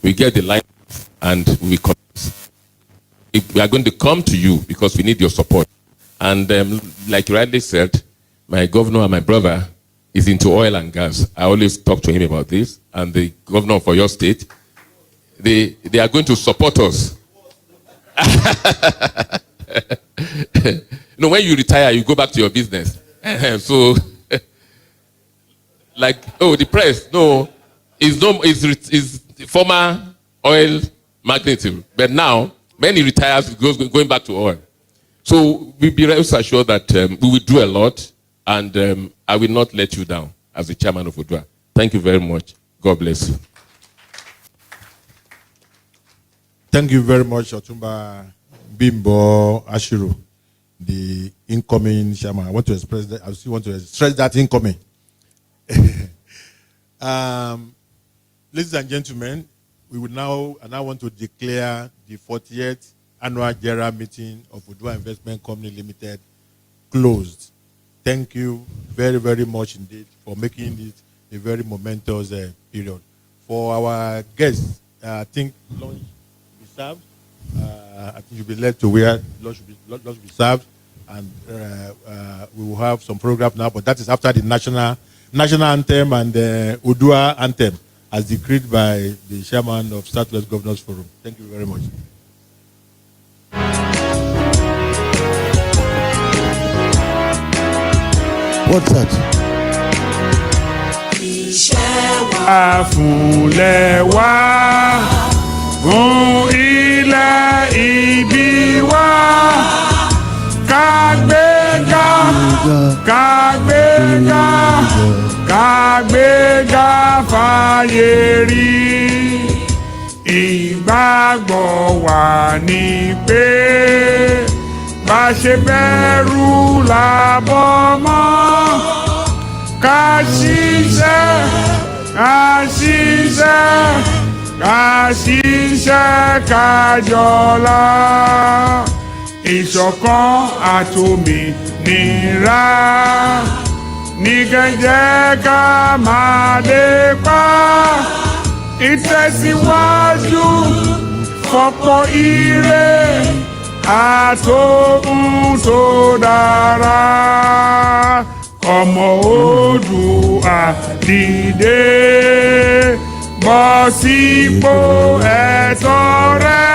we get the line and we are going to come to you because we need your support. And like you rightly said, my governor and my brother is into oil and gas. I always talk to him about this, and the governor for your state, they are going to support us. When you retire, you go back to your business. So, like, the press, is former oil magnate, but now when he retires, he goes going back to oil. So we be rest assured that we will do a lot, and I will not let you down as the chairman of Odu'A. Thank you very much. God bless you. Thank you very much, Otumba Bimbo Ashiru, the incoming chairman. I still want to stress that incoming. Ladies and gentlemen, we will now, and I want to declare the 40th annual general meeting of Odu'A Investment Company Limited closed. Thank you very, very much indeed for making it a very momentous period. For our guests, I think lunch will be served. I think you'll be led to where lunch will be served, and we will have some program now, but that is after the national anthem and the Odu'A anthem as decreed by the chairman of Southwest Governors Forum. Thank you very much. What's that? Àfúnlẹ̀ wá fún ilẹ̀ ìbí wa kágbéga kágbéga kágbéga fàyè rí ìgbàgbọ́ wa ní pé bá ṣe bẹ̀rù làbọ̀ mọ́ ká ṣiṣẹ́ ká ṣiṣẹ́ ká ṣiṣẹ́ ká jọlá ìṣọ̀kan àtòmìnira ní kẹ́jẹ́ ká máa lépa ìtẹ̀síwájú fọ́pọ̀ ire àtòhun tó dára ọmọ Odu'A dìde bọ́ sípò ẹ̀tọ́ rẹ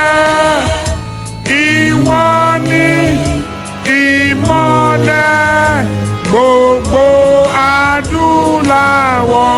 ìwọ ni ìmọ́lẹ̀ gbogbo adúláwọ̀.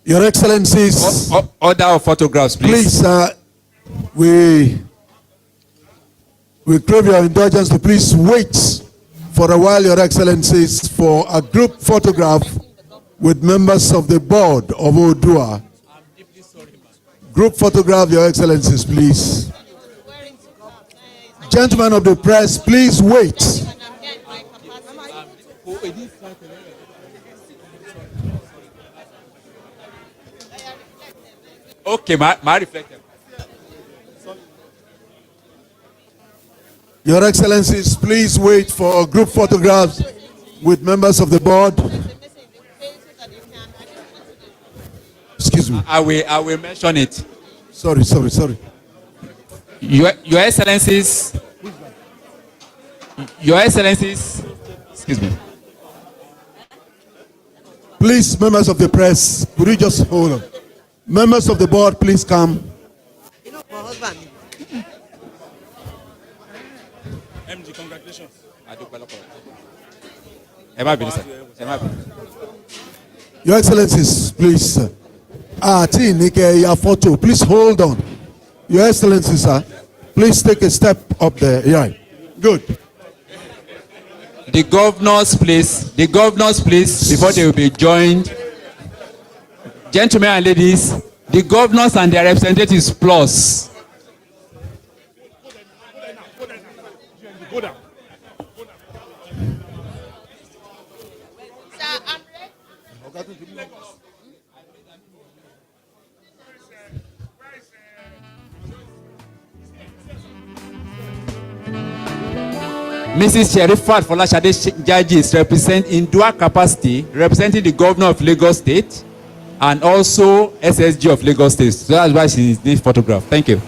Your Excellencies, order of photographs, please. Please, we crave your indulgence to please wait for a while, Your Excellencies, for a group photograph with members of the board of Odu'A. Group photograph, Your Excellencies, please. Gentlemen of the press, please wait. Okay, my reflector. Your Excellencies, please wait for group photographs with members of the board. Excuse me. I will mention it. Sorry. Your Excellencies, excuse me. Please, members of the press, could you just hold on? Members of the board, please come. MD, congratulations. Your Excellencies, please. Your photo. Please hold on. Your Excellencies, sir, please take a step up there. Yeah. Good. The governors, please. The governors, please, before they will be joined. Gentlemen and ladies, the governors and their representatives, plus. Mrs. Sherifat Folashade Jaji is in dual capacity, representing the governor of Lagos State and also SSG of Lagos State. So that's why she is in this photograph. Thank you.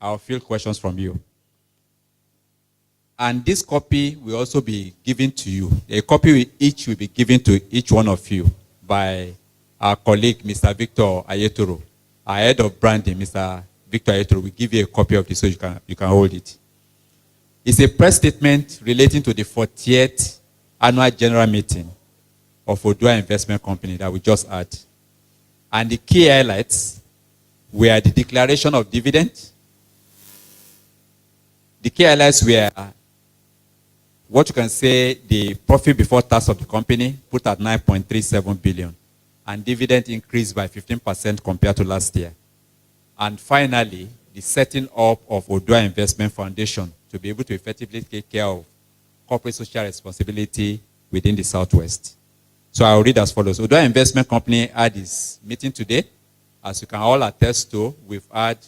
I'll field questions from you. And this copy will also be given to you. A copy each will be given to each one of you by our colleague, Mr. Victor Ayetoro. Our head of branding, Mr. Victor Ayetoro, will give you a copy of this so you can hold it. It's a press statement relating to the 40th annual general meeting of Odu'A Investment Company that we just had. And the key highlights were the declaration of dividend. The key highlights were what you can say the profit before tax of the company put at 9.37 billion and dividend increased by 15% compared to last year. And finally, the setting up of Odu'A Investment Foundation to be able to effectively take care of corporate social responsibility within the Southwest. So I'll read as follows. Odu'A Investment Company had its meeting today. As you can all attest to, we've had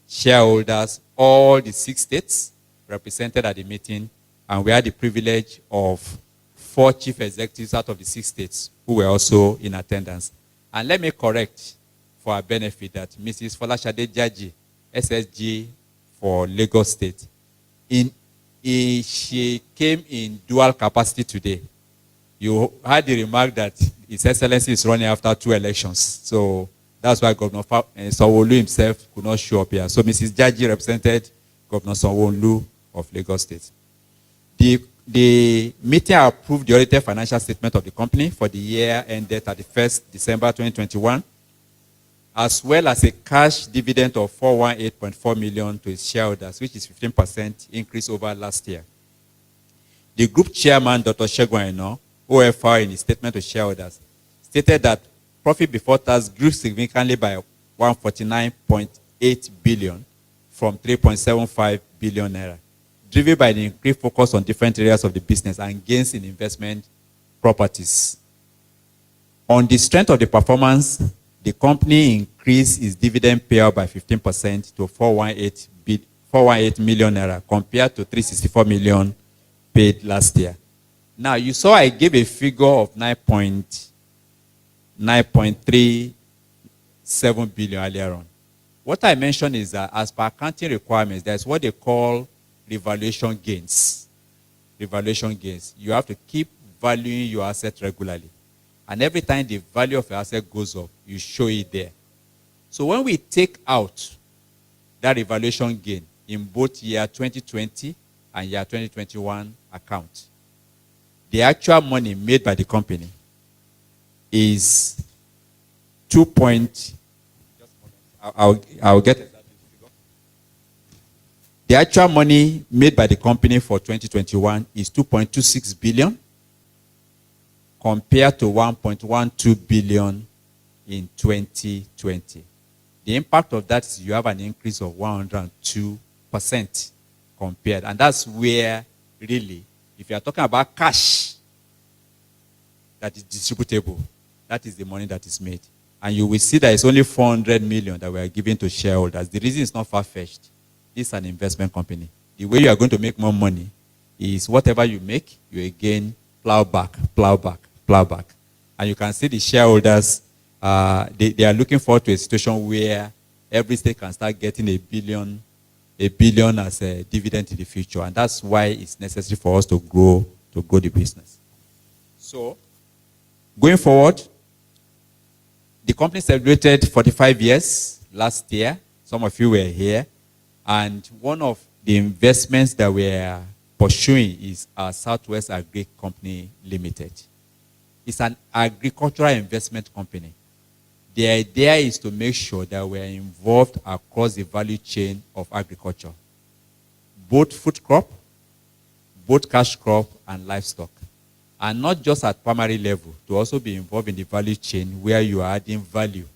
shareholders, all the 6 states represented at the meeting, and we had the privilege of 4 chief executives out of the 6 states who were also in attendance. And let me correct for our benefit that Mrs. Folashade Jaji, SSG for Lagos State, she came in dual capacity today. You had the remark that His Excellency is running after 2 elections. So that's why Governor Sanwo-Olu himself could not show up here. So Mrs. Jaji represented Governor Sanwo-Olu of Lagos State. The meeting approved the audited financial statement of the company for the year ended 31st December 2021, as well as a cash dividend of 418.4 million to its shareholders, which is 15% increase over last year. The group chairman, Dr. Segun Aina, OFR, in his statement to shareholders, stated that profit before tax grew significantly by 149.8 billion from 3.75 billion naira, driven by the increased focus on different areas of the business and gains in investment properties. On the strength of the performance, the company increased its dividend payout by 15% to 418 million naira compared to 364 million paid last year. Now, you saw I gave a figure of 9.37 billion earlier on. What I mentioned is that as per accounting requirements, there's what they call revaluation gains. Revaluation gains. You have to keep valuing your asset regularly. And every time the value of your asset goes up, you show it there. So when we take out that revaluation gain in both year 2020 and year 2021 account, the actual money made by the company is I'll get it. The actual money made by the company for 2021 is 2.26 billion compared to 1.12 billion in 2020. The impact of that is you have an increase of 102% compared. And that's where, really, if you are talking about cash that is distributable, that is the money that is made. And you will see that it's only 400 million that we are giving to shareholders. The reason is not far-fetched. This is an investment company. The way you are going to make more money is whatever you make, you again plow back, plow back, plow back. And you can see the shareholders, they are looking forward to a situation where every state can start getting a billion as a dividend in the future. And that's why it's necessary for us to grow the business. So, going forward, the company celebrated 45 years last year. Some of you were here. And one of the investments that we are pursuing is our Southwest Agri Company Limited. It's an agricultural investment company. The idea is to make sure that we are involved across the value chain of agriculture, both food crop, both cash crop, and livestock. And not just at primary level, to also be involved in the value chain where you are adding value,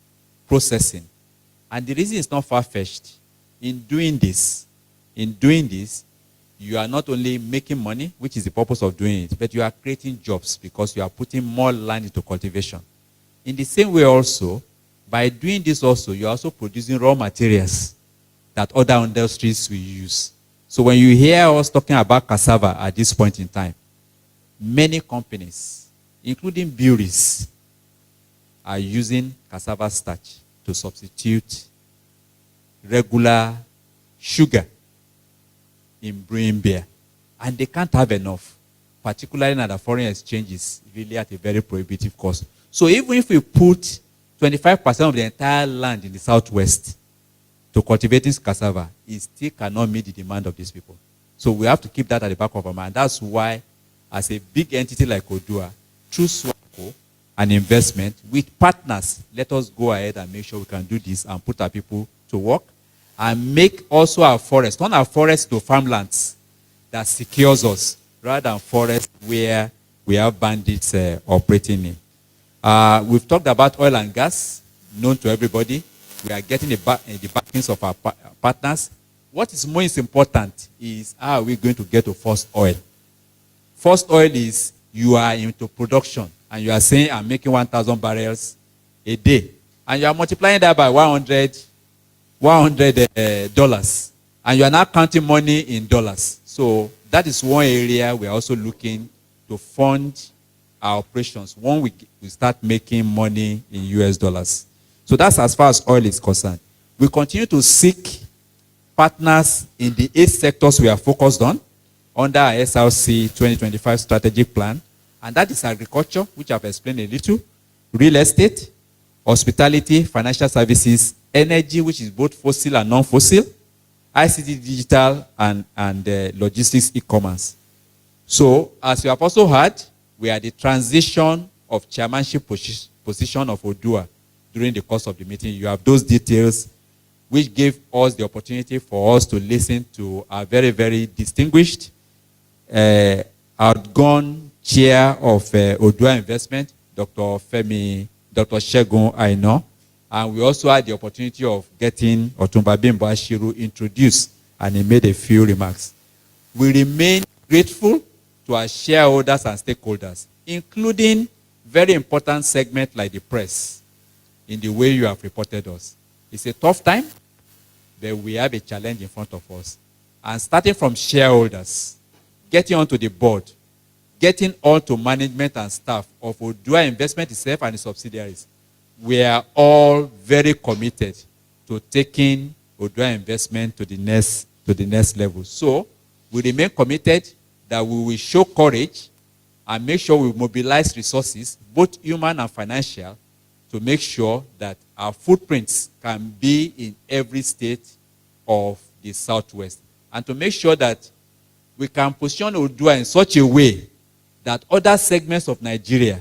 processing. And the reason is not far-fetched. In doing this, you are not only making money, which is the purpose of doing it, but you are creating jobs because you are putting more land into cultivation. In the same way also, by doing this also, you are also producing raw materials that other industries will use. So when you hear us talking about cassava at this point in time, many companies, including breweries, are using cassava starch to substitute regular sugar in brewing beer. And they can't have enough, particularly now that foreign exchange is really at a very prohibitive cost. So even if we put 25% of the entire land in the Southwest to cultivating cassava, it still cannot meet the demand of these people. So we have to keep that at the back of our mind. That's why, as a big entity like Odu'A, through SWACO, an investment with partners, let us go ahead and make sure we can do this and put our people to work and make also our forest, turn our forest to farmlands that secures us rather than forests where we have bandits operating in. We've talked about oil and gas, known to everybody. We are getting the backings of our partners. What is most important is how are we going to get to first oil? First oil is you are into production and you are saying I'm making 1,000 barrels a day. And you are multiplying that by $100, and you are now counting money in dollars. So that is one area we are also looking to fund our operations when we start making money in US dollars. So that's as far as oil is concerned. We continue to seek partners in the 8 sectors we are focused on under our SRC 2025 strategic plan. And that is agriculture, which I've explained a little, real estate, hospitality, financial services, energy, which is both fossil and non-fossil, ICT digital, and logistics e-commerce. So, as you have also heard, we are the transition of chairmanship position of Odu'A during the course of the meeting. You have those details, which gave us the opportunity for us to listen to a very, very distinguished, outgone chair of Odu'A Investment, Dr. Segun Aina. And we also had the opportunity of getting Otumba Bimbo Ashiru introduced, and he made a few remarks. We remain grateful to our shareholders and stakeholders, including very important segments like the press, in the way you have reported us. It's a tough time, but we have a challenge in front of us. And starting from shareholders, getting onto the board, getting on to management and staff of Odu'A Investment itself and its subsidiaries, we are all very committed to taking Odu'A Investment to the next level. So we remain committed that we will show courage and make sure we mobilize resources, both human and financial, to make sure that our footprints can be in every state of the Southwest, and to make sure that we can position Odu'A in such a way that other segments of Nigeria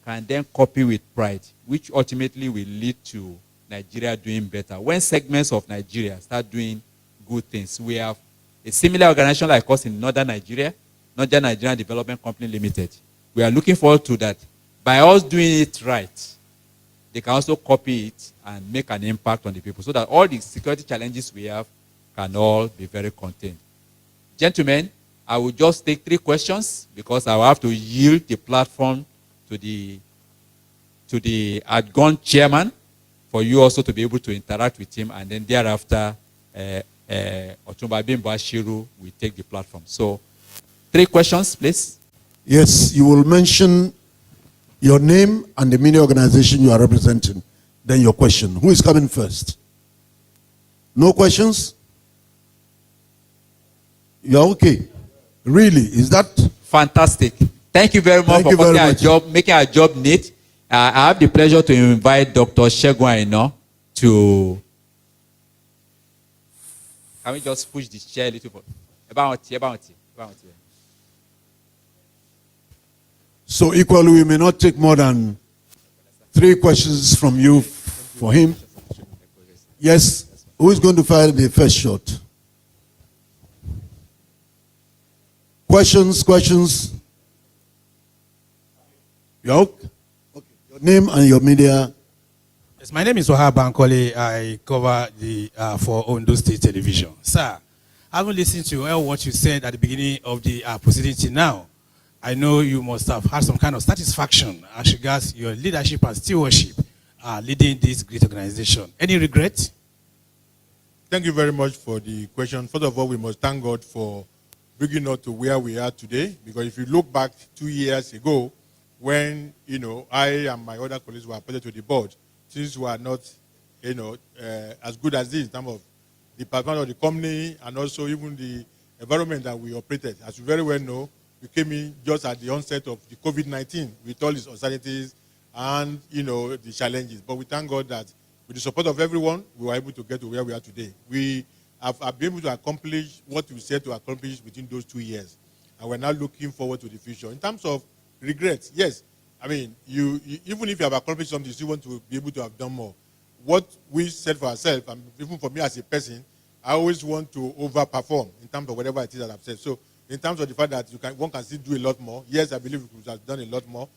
can then copy with pride, which ultimately will lead to Nigeria doing better. When segments of Nigeria start doing good things, we have a similar organization like us in Northern Nigeria, Northern Nigerian Development Company Limited. We are looking forward to that. By us doing it right, they can also copy it and make an impact on the people, so that all the security challenges we have can all be very contained. Gentlemen, I will just take 3 questions because I will have to yield the platform to the outgone chairman for you also to be able to interact with him, and then thereafter Otumba Bimbo Ashiru will take the platform. So 3 questions, please. Yes, you will mention your name and the media organization you are representing. Then your question. Who is coming first? No questions? You're okay. Really? Is that fantastic? Thank you very much for making our job neat. I have the pleasure to invite Dr. Segun Aina to. Can we just push this chair a little bit? About it. So equally, we may not take more than 3 questions from you for him. Yes, who is going to fire the first shot? Questions? Okay. Your name and your media. Yes, my name is Odu'A Bankole. I cover for Ondo State Television. Sir, having listened to what you said at the beginning of the proceeding till now, I know you must have had some kind of satisfaction as regards your leadership and stewardship leading this great organization. Any regret? Thank you very much for the question. First of all, we must thank God for bringing us to where we are today, because if you look back 2 years ago, when I and my other colleagues were appointed to the board, things were not as good as this in terms of the performance of the company and also even the environment that we operated. As you very well know, we came in just at the onset of the COVID-19 with all its uncertainties and the challenges. But we thank God that with the support of everyone, we were able to get to where we are today. We have been able to accomplish what we said to accomplish within those 2 years. And we're now looking forward to the future. In terms of regrets, yes. I mean, you even if you have accomplished something, you still want to be able to have done more. What we said for ourselves, and even for me as a person, I always want to overperform in terms of whatever it is that I've said. So in terms of the fact that one can still do a lot more, yes, I believe we could have done a lot more.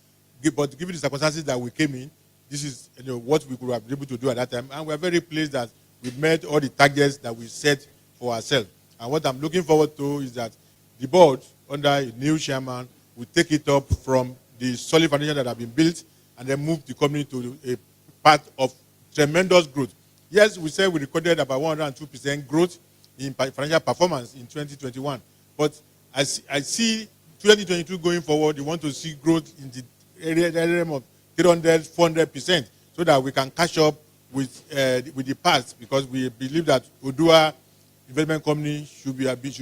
But given the circumstances that we came in, this is what we could have been able to do at that time. And we're very pleased that we've met all the targets that we set for ourselves. And what I'm looking forward to is that the board, under a new chairman, will take it up from the solid foundation that have been built and then move the company to a path of tremendous growth. Yes, we said we recorded about 102% growth in financial performance in 2021. But as I see 2022 going forward, we want to see growth in the area of 300, 400%, so that we can catch up with the past, because we believe that Odu'A Investment Company should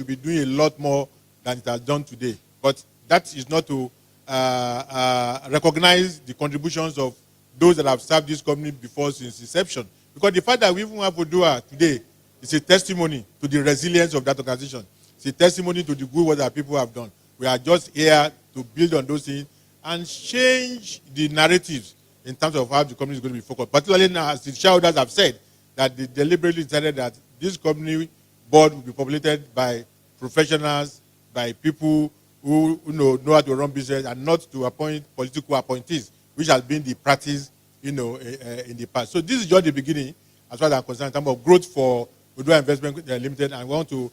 be doing a lot more than it has done today. But that is not to recognize the contributions of those that have served this company before since inception. Because the fact that we even have Odu'A today is a testimony to the resilience of that organization. It's a testimony to the good work that people have done. We are just here to build on those things and change the narratives in terms of how the company is going to be focused. Particularly now, as the shareholders have said, that they deliberately decided that this company board will be populated by professionals, by people who know how to run business, and not to appoint political appointees, which has been the practice, in the past. So this is just the beginning, as far as I'm concerned, in terms of growth for Odu'A Investment Limited. And I want to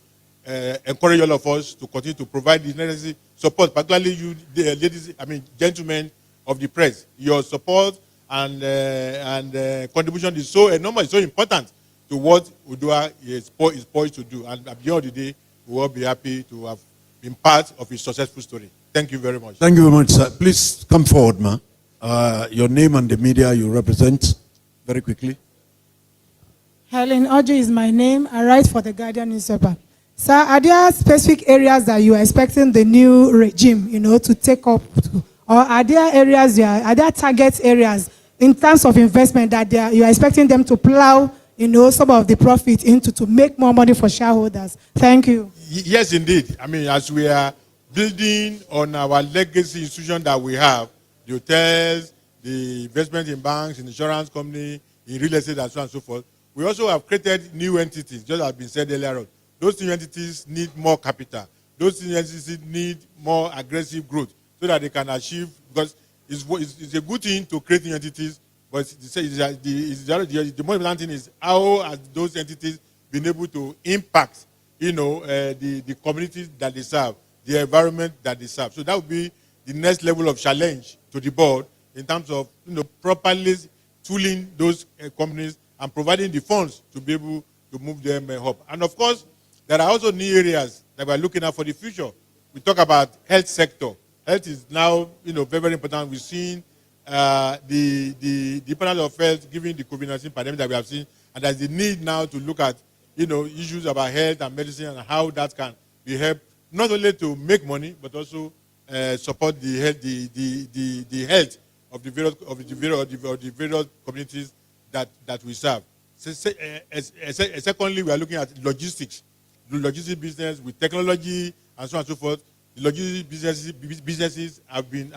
encourage all of us to continue to provide the necessary support, particularly you, the ladies, gentlemen of the press. Your support and contribution is so enormous, so important to what Odu'A is poised to do. And at the end of the day, we will all be happy to have been part of his successful story. Thank you very much. Thank you very much, sir. Please come forward, ma. Your name and the media you represent, very quickly. Helen Oji is my name. I write for the Guardian newspaper. Sir, are there specific areas that you are expecting the new regime, to take up to? Or are there areas, are there target areas in terms of investment that you are expecting them to plow, some of the profit into to make more money for shareholders? Thank you. Yes, indeed. As we are building on our legacy institution that we have, the hotels, the investment in banks, in insurance company, in real estate, and so on and so forth, we also have created new entities, just as has been said earlier on. Those new entities need more capital. Those new entities need more aggressive growth so that they can achieve, because it's a good thing to create new entities, but the more important thing is how have those entities been able to impact, the communities that they serve, the environment that they serve. So that would be the next level of challenge to the board in terms of properly tooling those companies and providing the funds to be able to move them up. And of course, there are also new areas that we're looking at for the future. We talk about health sector. Health is now, very, very important. We've seen the importance of health given the COVID-19 pandemic that we have seen, and there's the need now to look at, issues about health and medicine and how that can be helped not only to make money but also support the health of the various communities that we serve. Secondly, we are looking at logistics, the logistics business with technology and so on and so forth. The logistics businesses have been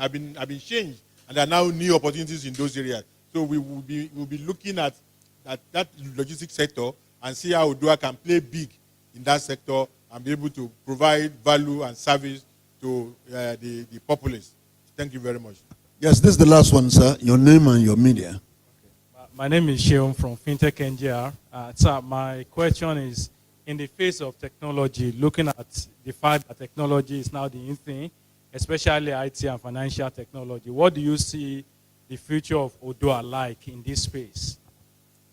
changed, and there are now new opportunities in those areas. So we will be looking at that logistics sector and see how Odu'A can play big in that sector and be able to provide value and service to the populace. Thank you very much. Yes, this is the last one, sir. Your name and your media. My name is Sheon from FinTech NGR. Sir, my question is, in the face of technology, looking at the fact that technology is now the in thing, especially IT and financial technology, what do you see the future of Odu'A like in this space?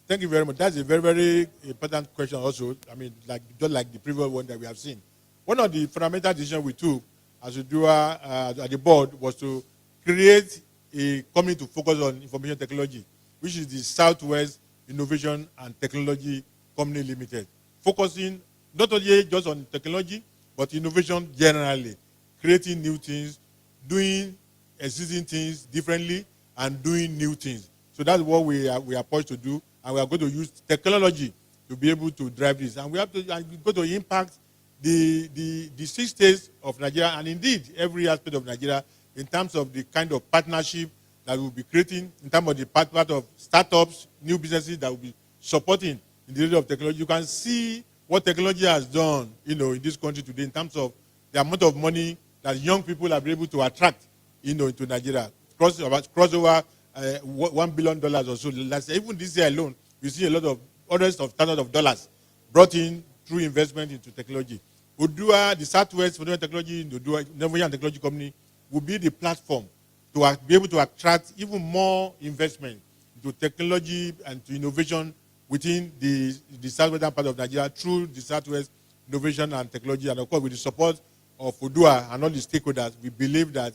Thank you very much. That's a very, very important question also. Just like the previous one that we have seen. One of the fundamental decisions we took as Odu'A at the board was to create a company to focus on information technology, which is the Southwest Innovation and Technology Company Limited, focusing not only just on technology, but innovation generally, creating new things, doing existing things differently, and doing new things. So that's what we are poised to do, and we are going to use technology to be able to drive this. And we have to go to impact the 6 states of Nigeria, and indeed every aspect of Nigeria, in terms of the kind of partnership that we'll be creating, in terms of the part of startups, new businesses that will be supporting in the area of technology. You can see what technology has done, in this country today in terms of the amount of money that young people are able to attract, into Nigeria. Cross over $1 billion or so last year. Even this year alone, we see a lot of hundreds of thousands of dollars brought in through investment into technology. Odu'A, the Southwest Technology, Odu'A Innovation and Technology Company, will be the platform to be able to attract even more investment into technology and to innovation within the southwestern part of Nigeria through the Southwest Innovation and Technology. And of course, with the support of Odu'A and all the stakeholders, we believe that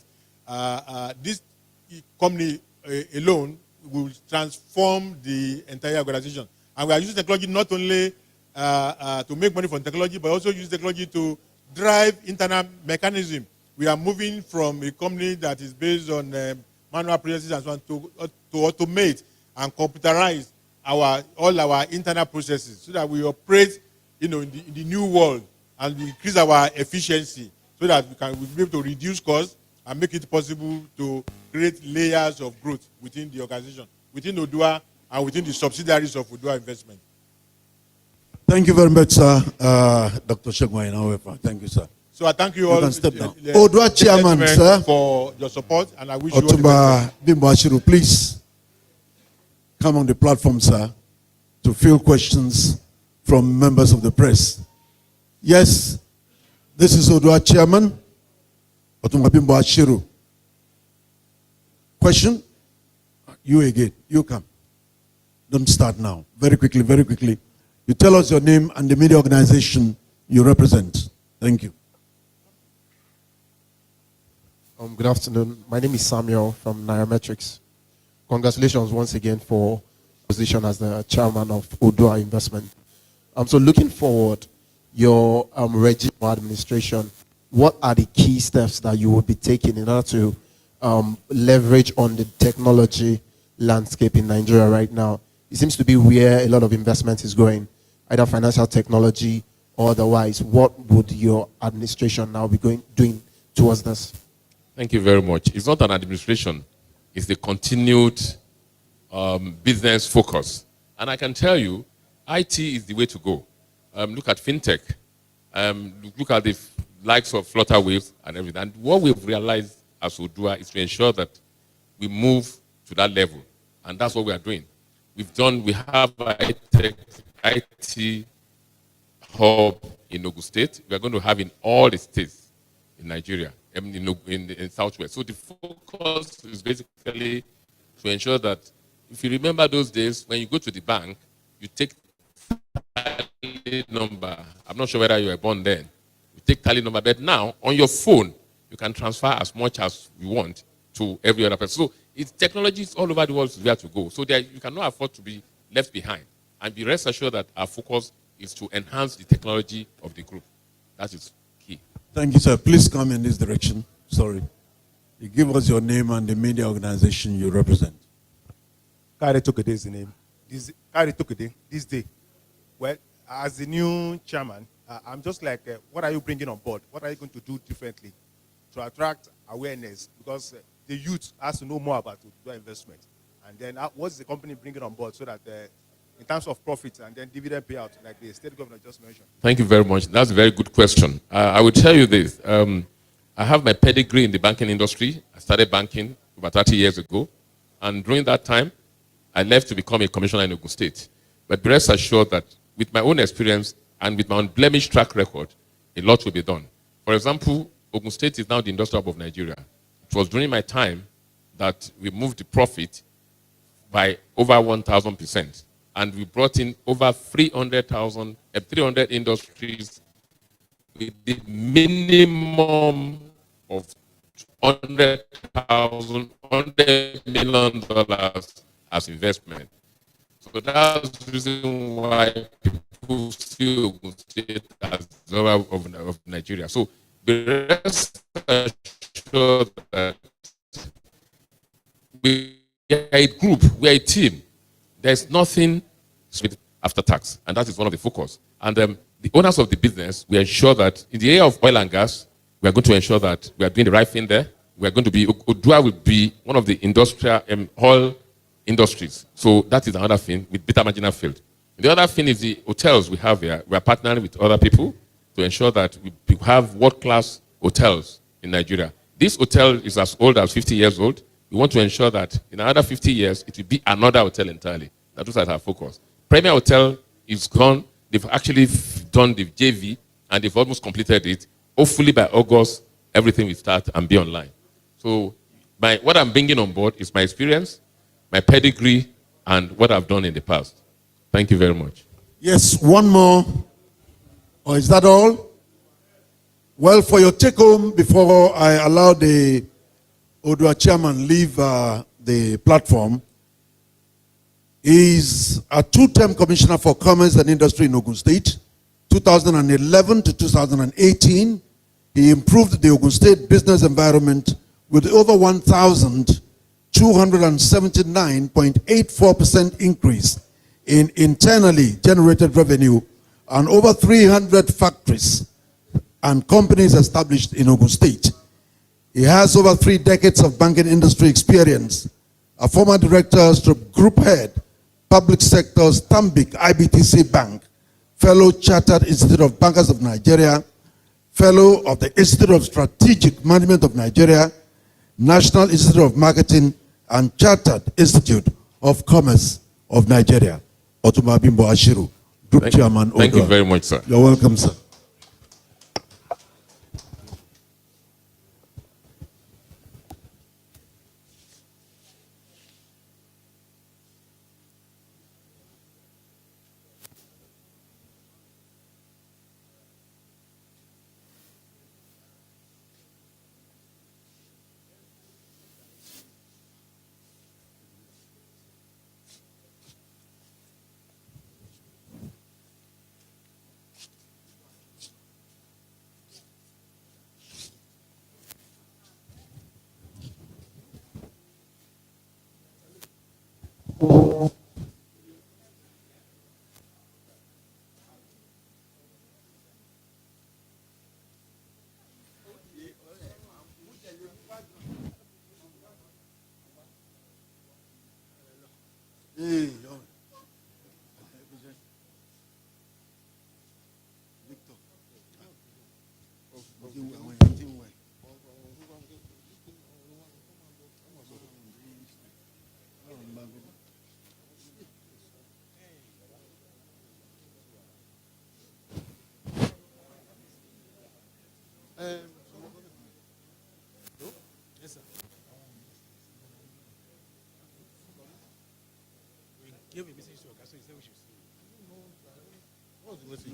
this company alone will transform the entire organization. And we are using technology not only to make money from technology, but also use technology to drive internal mechanism we are moving from a company that is based on manual processes and so on to automate and computerize all our internal processes so that we operate, in the new world and increase our efficiency so that we'll be able to reduce costs and make it possible to create layers of growth within the organization, within Odu'A and within the subsidiaries of Odu'A Investment. Thank you very much, sir. Dr. Shegwain, thank you, sir. So I thank you all, can step down. Odu'A chairman, sir, for your support, and I wish you all the Otumba Bimbo Ashiru, please come on the platform, sir, to field questions from members of the press. Yes, this is Odu'A chairman, Otumba Bimbo Ashiru. Question? You again. You come. Don't start now. Very quickly, very quickly. You tell us your name and the media organization you represent. Thank you. Good afternoon. My name is Samuel from Nairametrics. Congratulations once again for position as the chairman of Odu'A Investment. So looking forward, your regime or administration, what are the key steps that you will be taking in order to leverage on the technology landscape in Nigeria right now? It seems to be where a lot of investment is going, either financial technology or otherwise. What would your administration now be doing towards this? Thank you very much. It's not an administration. It's the continued business focus. And I can tell you, IT is the way to go. Look at fintech. Look at the likes of Flutterwave and everything. And what we've realized as Odu'A is to ensure that we move to that level. And that's what we are doing. We have IT hub in Ogun State. We are going to have in all the states in Nigeria, in Southwest. So the focus is basically to ensure that if you remember those days, when you go to the bank, you take tally number. I'm not sure whether you were born then. You take tally number, but now on your phone, you can transfer as much as you want to every other person. So technology is all over the world is where to go. So you cannot afford to be left behind. And be rest assured that our focus is to enhance the technology of the group. That is key. Thank you, sir. Please come in this direction. Sorry. You give us your name and the media organization you represent. Kari Tokede is the name. Kari Tokede, this day. Well, as the new chairman, I'm just like, what are you bringing on board? What are you going to do differently to attract awareness? Because the youth has to know more about Odu'A investment. And then what's the company bringing on board so that in terms of profits and then dividend payout, like the state governor just mentioned? Thank you very much. That's a very good question. I will tell you this. I have my pedigree in the banking industry. I started banking about 30 years ago. And during that time, I left to become a commissioner in Ogun State. But be rest assured that with my own experience and with my unblemished track record, a lot will be done. For example, Ogun State is now the industrial hub of Nigeria. It was during my time that we moved the profit by over 1,000%. And we brought in over 300 industries with the minimum of $100 million as investment. So that's the reason why people see Ogun State as the hub of Nigeria. So be rest assured that we are a group, we are a team. There's nothing after tax, and that is one of the focus. And the owners of the business, we ensure that in the area of oil and gas, we are going to ensure that we are doing the right thing there. We are going to be, Odu'A will be one of the industrial oil industries. So that is another thing with better marginal field. The other thing is the hotels we have here. We are partnering with other people to ensure that we have world-class hotels in Nigeria. This hotel is as old as 50 years old. We want to ensure that in another 50 years, it will be another hotel entirely. That is our focus. Premier Hotel is gone. They've actually done the JV, and they've almost completed it. Hopefully by August, everything will start and be online. So what I'm bringing on board is my experience, my pedigree, and what I've done in the past. Thank you very much. Yes, one more. Or is that all? Well, for your take-home, before I allow the Odu'A chairman leave the platform, is a two-term commissioner for commerce and industry in Ogun State, 2011 to 2018. He improved the Ogun State business environment with over 1,279.84% increase in internally generated revenue and over 300 factories and companies established in Ogun State. He has over 3 decades of banking industry experience, a former director, group head, public sector, Stanbic IBTC Bank, fellow Chartered Institute of Bankers of Nigeria, fellow of the Institute of Strategic Management of Nigeria, National Institute of Marketing, and Chartered Institute of Commerce of Nigeria. Odu'A Bimbo Ashiru, Group Chairman. Thank you very much, sir. You're welcome, sir. Yes, sir. We gave a message to Oga, so he said we should see. What's the message?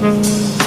Thank you.